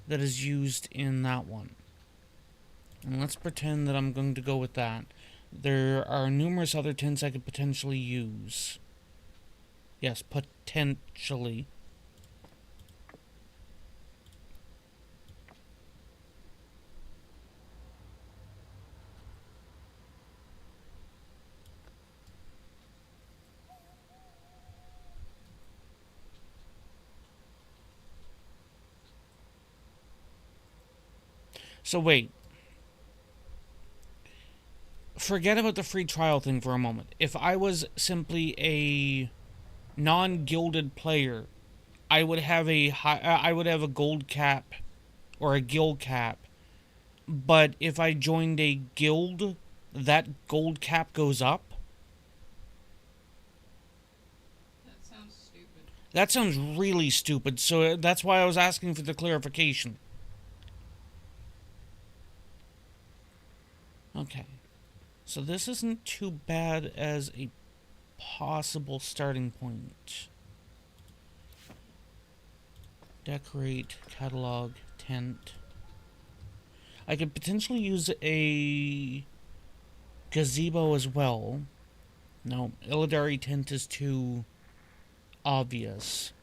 that is used in that one. And let's pretend that I'm going to go with that. There are numerous other tents I could potentially use. Yes, potentially. So wait. Forget about the free trial thing for a moment. If I was simply a non-gilded player, I would have a gold cap or a guild cap. But if I joined a guild, that gold cap goes up. That sounds stupid. That sounds really stupid. So that's why I was asking for the clarification. Okay. So this isn't too bad as a possible starting point. Decorate, catalog, tent. I could potentially use a gazebo as well. No, Illidari tent is too obvious.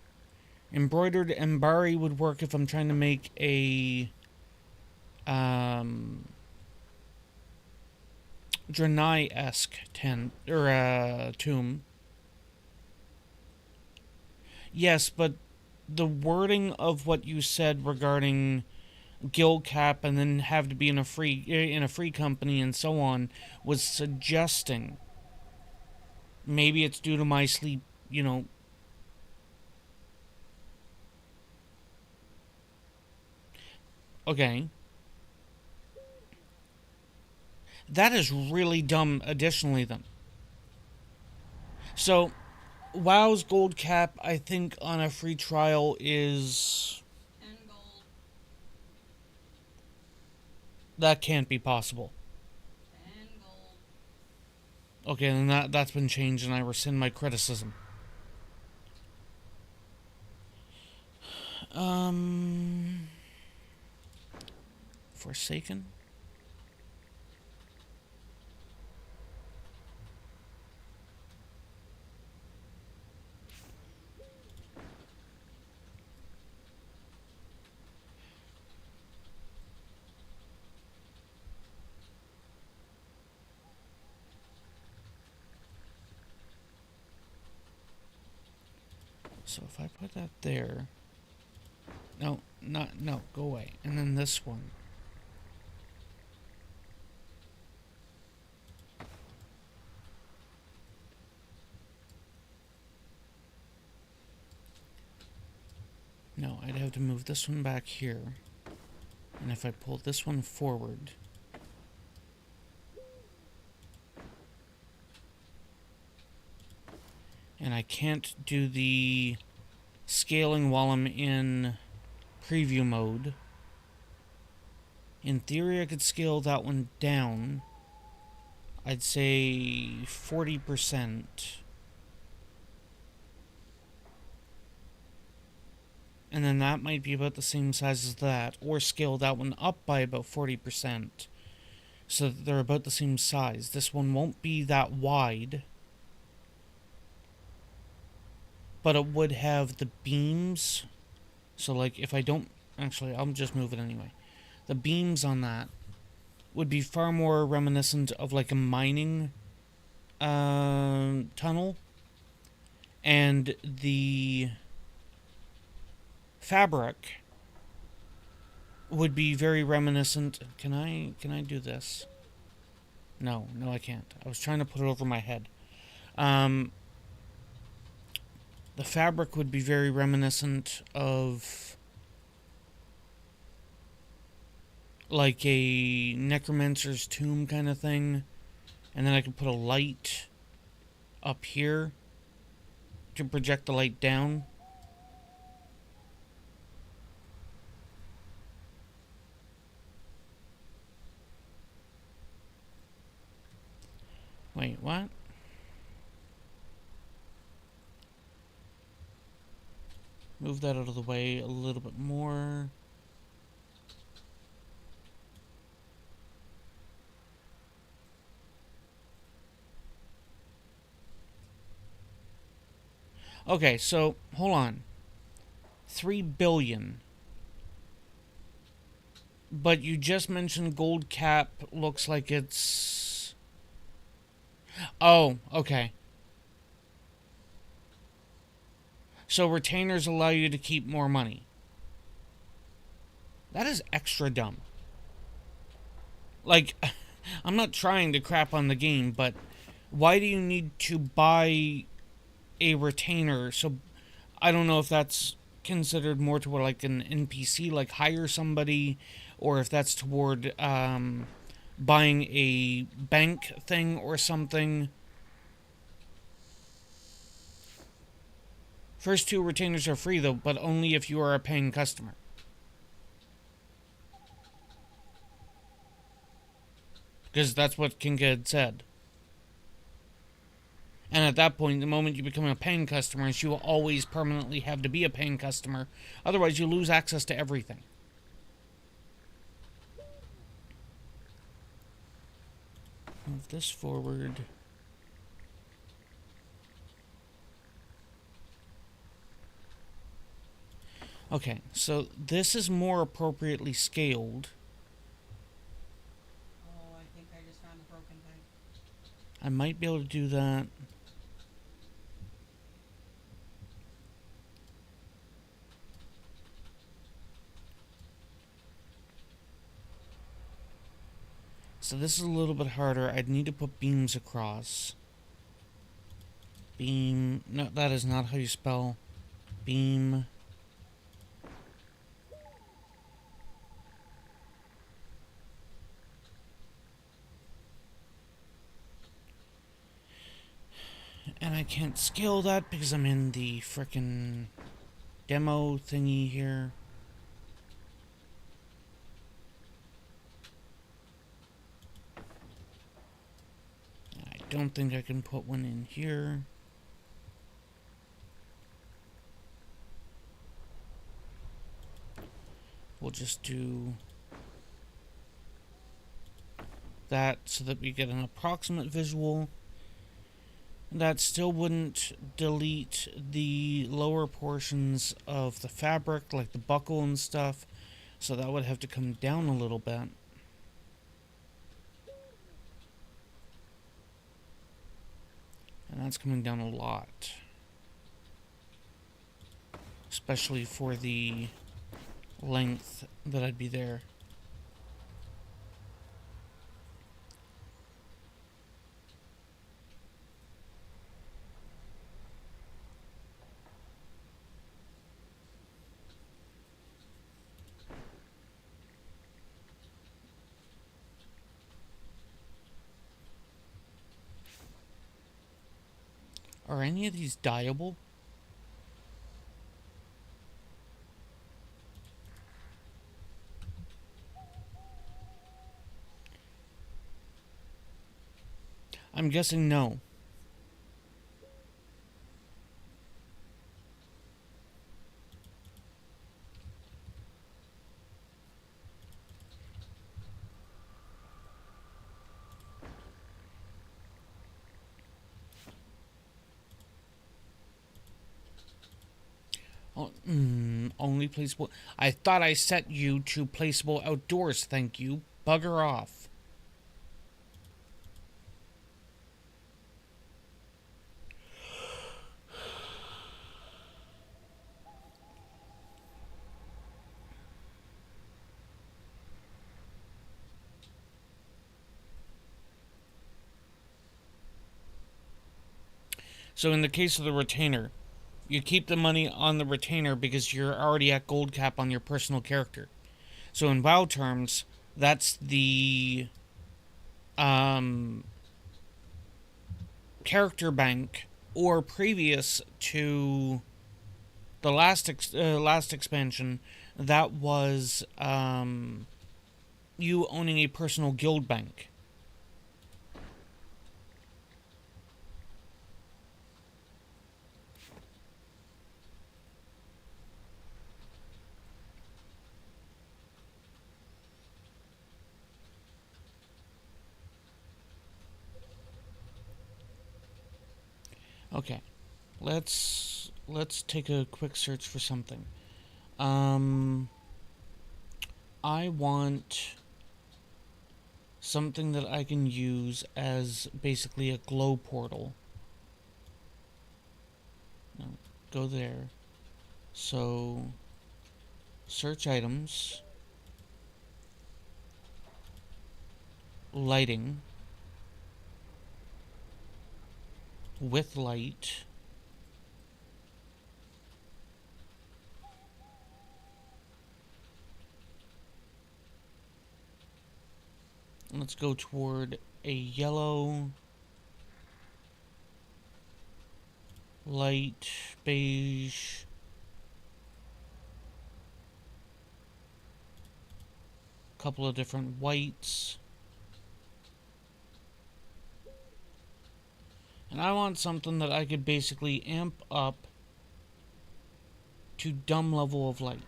Embroidered Embari would work if I'm trying to make a Draenei-esque tent or tomb. Yes, but the wording of what you said regarding guild cap and then have to be in a free company and so on was suggesting maybe it's due to my sleep, you know. Okay. That is really dumb additionally then. So, WoW's gold cap, I think, on a free trial is... 10 gold. That can't be possible. Okay, then that's been changed, and I rescind my criticism. Forsaken? So if I put that there... No, no, go away. And then this one. No, I'd have to move this one back here. And if I pull this one forward... And I can't do the scaling while I'm in preview mode. In theory, I could scale that one down. I'd say 40%. And then that might be about the same size as that. Or scale that one up by about 40%. So that they're about the same size. This one won't be that wide. But it would have the beams. So like if I don't... Actually, I'll just move it anyway. The beams on that would be far more reminiscent of like a mining tunnel. And the fabric would be very reminiscent... Can I do this? No, I can't. I was trying to put it over my head. The fabric would be very reminiscent of like a necromancer's tomb kind of thing. And then I could put a light up here to project the light down. Wait, what? Move that out of the way a little bit more. Okay, so, hold on. 3 billion. But you just mentioned gold cap looks like it's... Oh, okay. So retainers allow you to keep more money. That is extra dumb. Like, I'm not trying to crap on the game, but why do you need to buy a retainer? So, I don't know if that's considered more toward like an NPC, like hire somebody, or if that's toward buying a bank thing or something. First 2 retainers are free, though, but only if you are a paying customer. Because that's what Kinga had said. And at that point, the moment you become a paying customer, you will always permanently have to be a paying customer. Otherwise, you lose access to everything. Move this forward. Okay, so this is more appropriately scaled. Oh, I think I just found a broken thing. I might be able to do that. So this is a little bit harder. I'd need to put beams across. Beam. No, that is not how you spell beam. And I can't scale that because I'm in the frickin' demo thingy here. I don't think I can put one in here. We'll just do that so that we get an approximate visual. That still wouldn't delete the lower portions of the fabric, like the buckle and stuff, so that would have to come down a little bit. And that's coming down a lot. Especially for the length that I'd be there. Are any of these dyeable? I'm guessing no. Oh, only placeable. I thought I set you to placeable outdoors, thank you. Bugger off. So in the case of the retainer, you keep the money on the retainer because you're already at gold cap on your personal character. So in WoW terms, that's the character bank, or previous to the last expansion, that was you owning a personal guild bank. Okay, let's take a quick search for something. I want something that I can use as basically a glow portal. No, go there. So, search items, lighting, with light, let's go toward a yellow, light, beige, couple of different whites. And I want something that I could basically amp up to dumb level of light.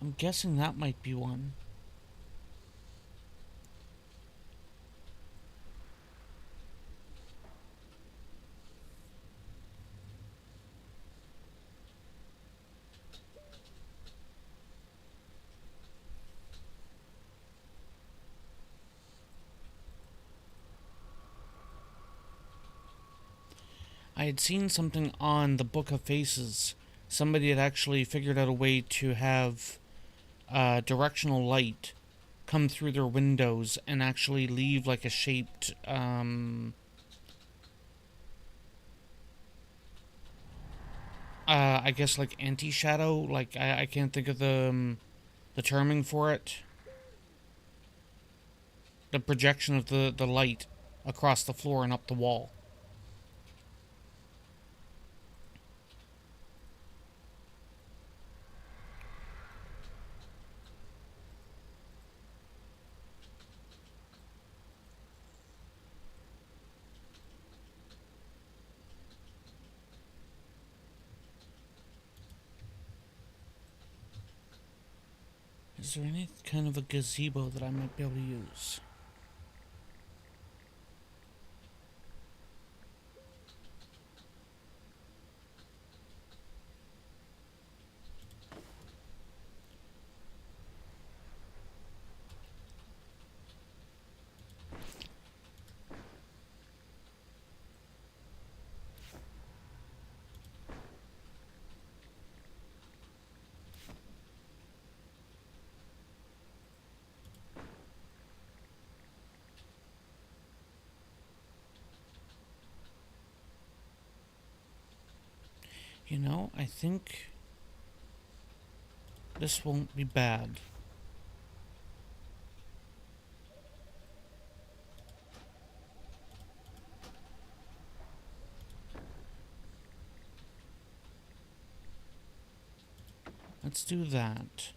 I'm guessing that might be one. I had seen something on the Book of Faces. Somebody had actually figured out a way to have directional light come through their windows and actually leave like a shaped I guess like anti-shadow. Like I can't think of the terming for it. The projection of the light across the floor and up the wall. Is there any kind of a gazebo that I might be able to use? You know, I think this won't be bad. Let's do that.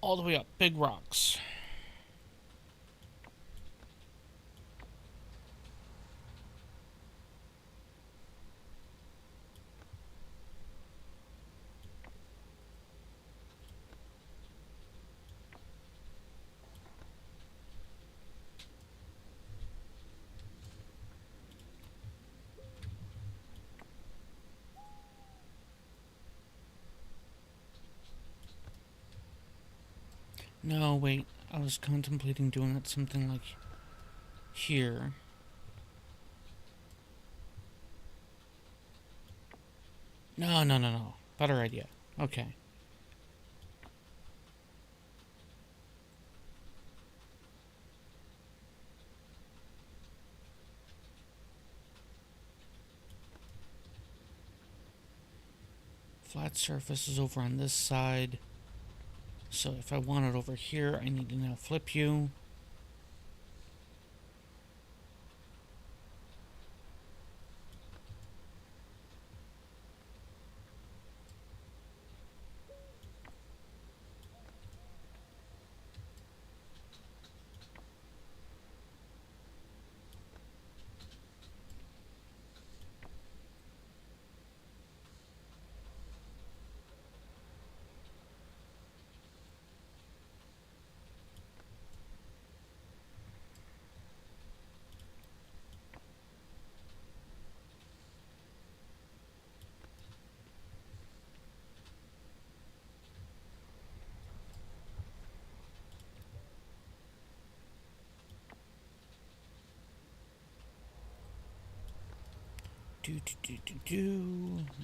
All the way up, big rocks. No, wait. I was contemplating doing it something like here. No. Better idea. Okay. Flat surface is over on this side. So if I want it over here, I need to now flip you.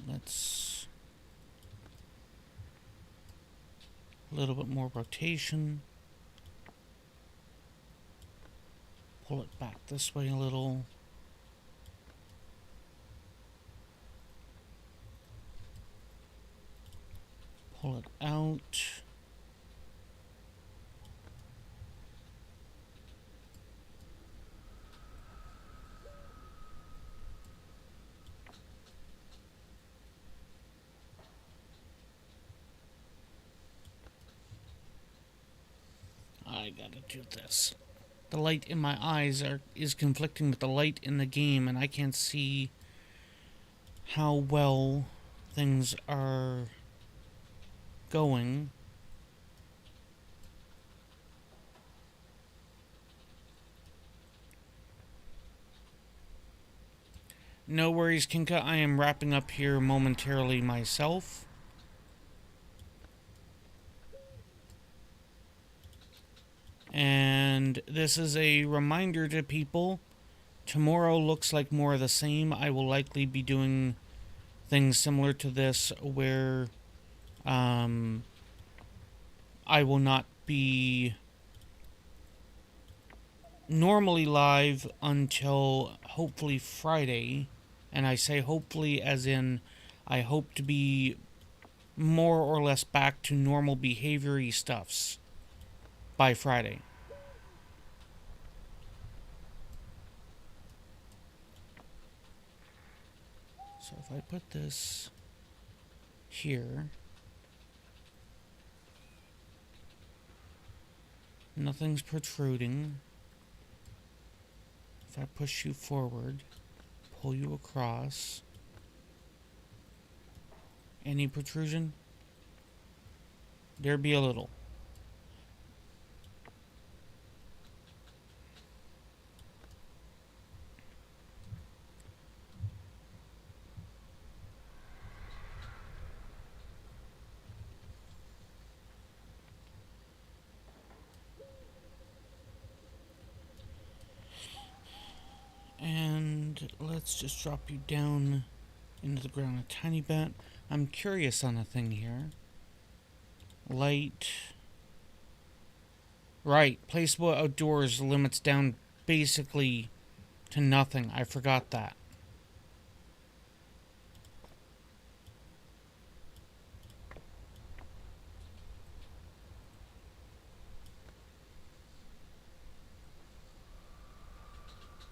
Let's a little bit more rotation. Pull it back this way a little. Pull it out. I gotta do this. The light in my eyes is conflicting with the light in the game, and I can't see how well things are going. No worries, Kinka. I am wrapping up here momentarily myself. And this is a reminder to people. Tomorrow looks like more of the same. I will likely be doing things similar to this where I will not be normally live until hopefully Friday. And I say hopefully as in I hope to be more or less back to normal behaviory stuffs by Friday. So if I put this here, nothing's protruding. If I push you forward, pull you across, any protrusion? There be a little. And let's just drop you down into the ground a tiny bit. I'm curious on a thing here. Light. Right, placeable outdoors limits down basically to nothing. I forgot that.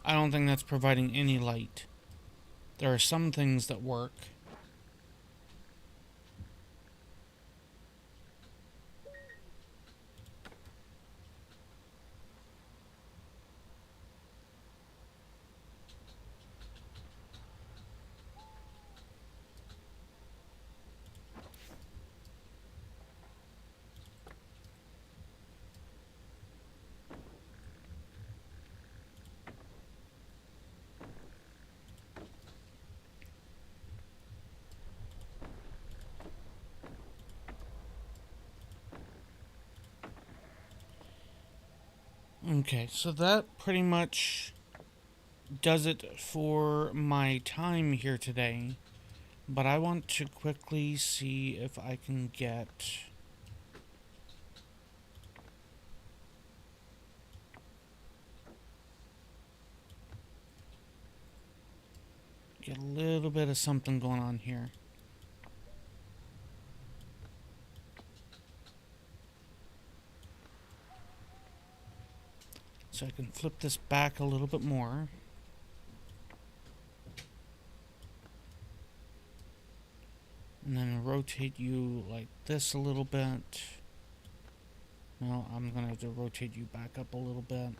I don't think that's providing any light. There are some things that work. Okay, so that pretty much does it for my time here today. But I want to quickly see if I can get a little bit of something going on here. So I can flip this back a little bit more. And then rotate you like this a little bit. No, I'm going to have to rotate you back up a little bit.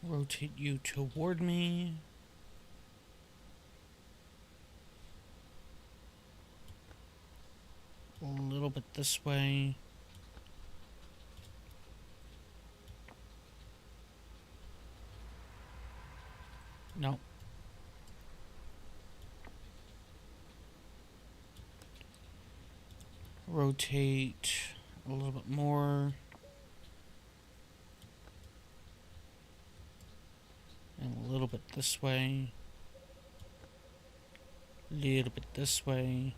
Rotate you toward me. A little bit this way. No. Rotate a little bit more. And a little bit this way. A little bit this way.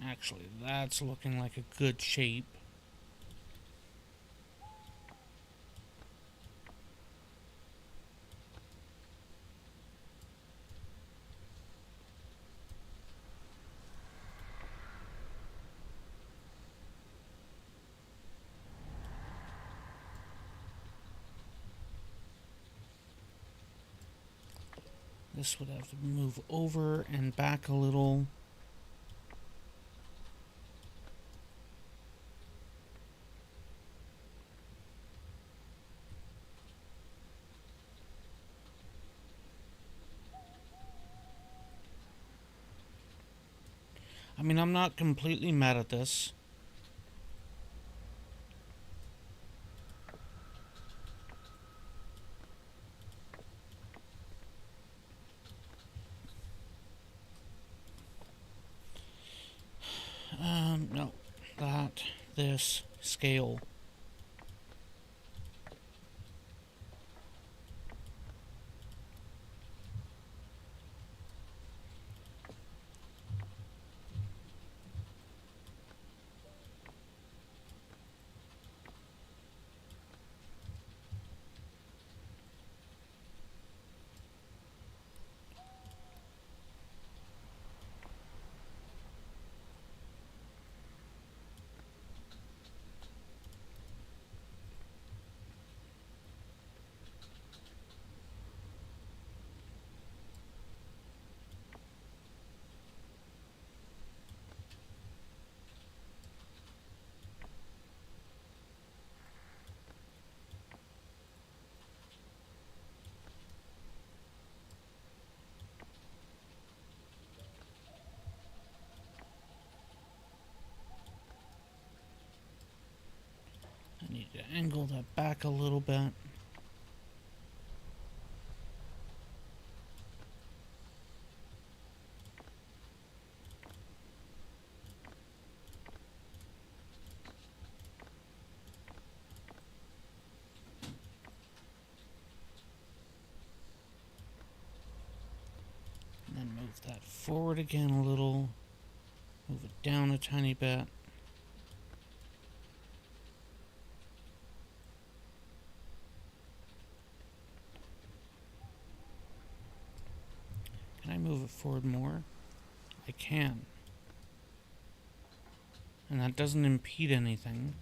Actually, that's looking like a good shape. This would have to move over and back a little. I mean, I'm not completely mad at this. this scale. I need to angle that back a little bit. And then move that forward again a little. Move it down a tiny bit. Can I move it forward more? I can. And that doesn't impede anything.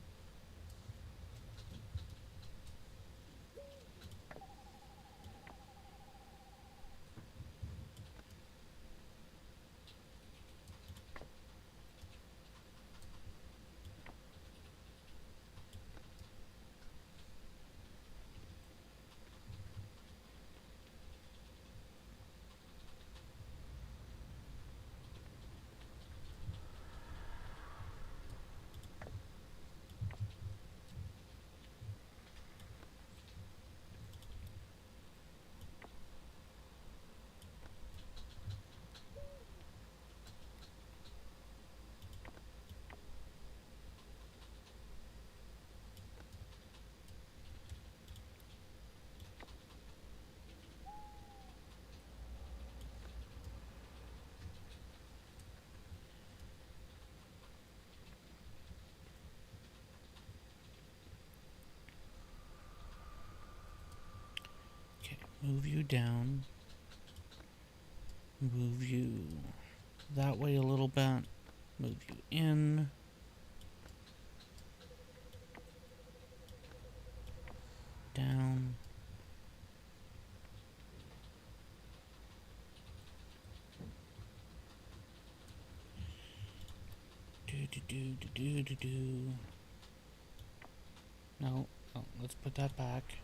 Move you down. Move you that way a little bit. Move you in. Down. Do. No, let's put that back.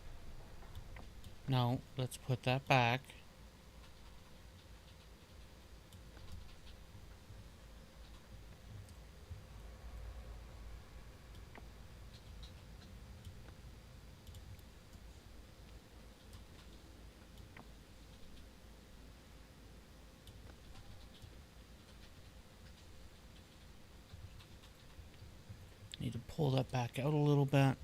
No, let's put that back. Need to pull that back out a little bit.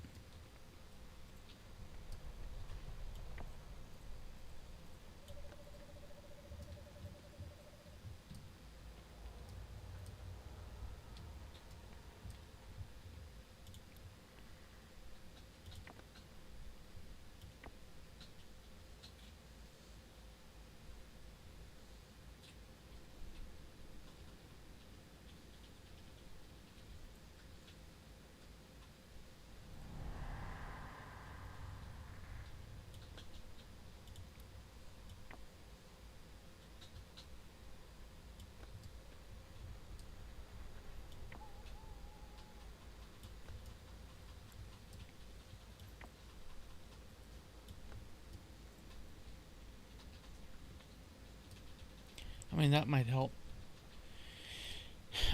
I mean, that might help.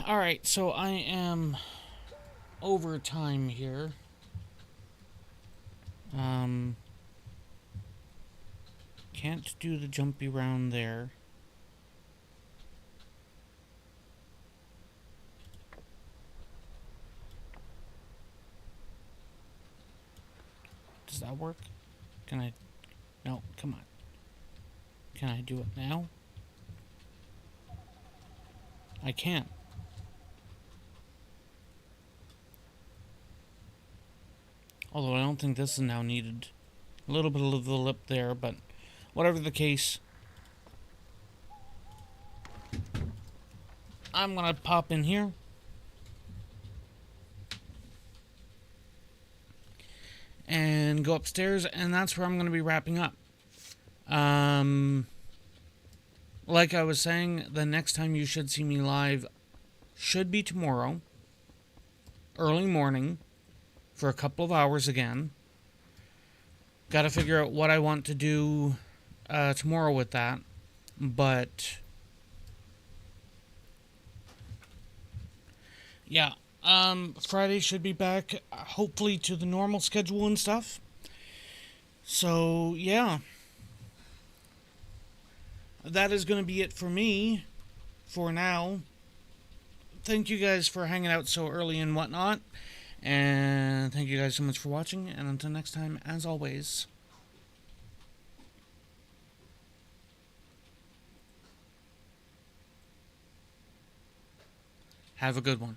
Alright, so I am over time here. Can't do the jumpy round there. Does that work? Can I? No, come on. Can I do it now? I can't. Although I don't think this is now needed. A little bit of the lip there, but whatever the case, I'm gonna pop in here. And go upstairs, and that's where I'm gonna be wrapping up. Like I was saying, the next time you should see me live should be tomorrow, early morning, for a couple of hours again. Gotta figure out what I want to do tomorrow with that, but yeah, Friday should be back, hopefully to the normal schedule and stuff. So yeah, that is going to be it for me for now. Thank you guys for hanging out so early and whatnot. And thank you guys so much for watching. And until next time, as always, have a good one.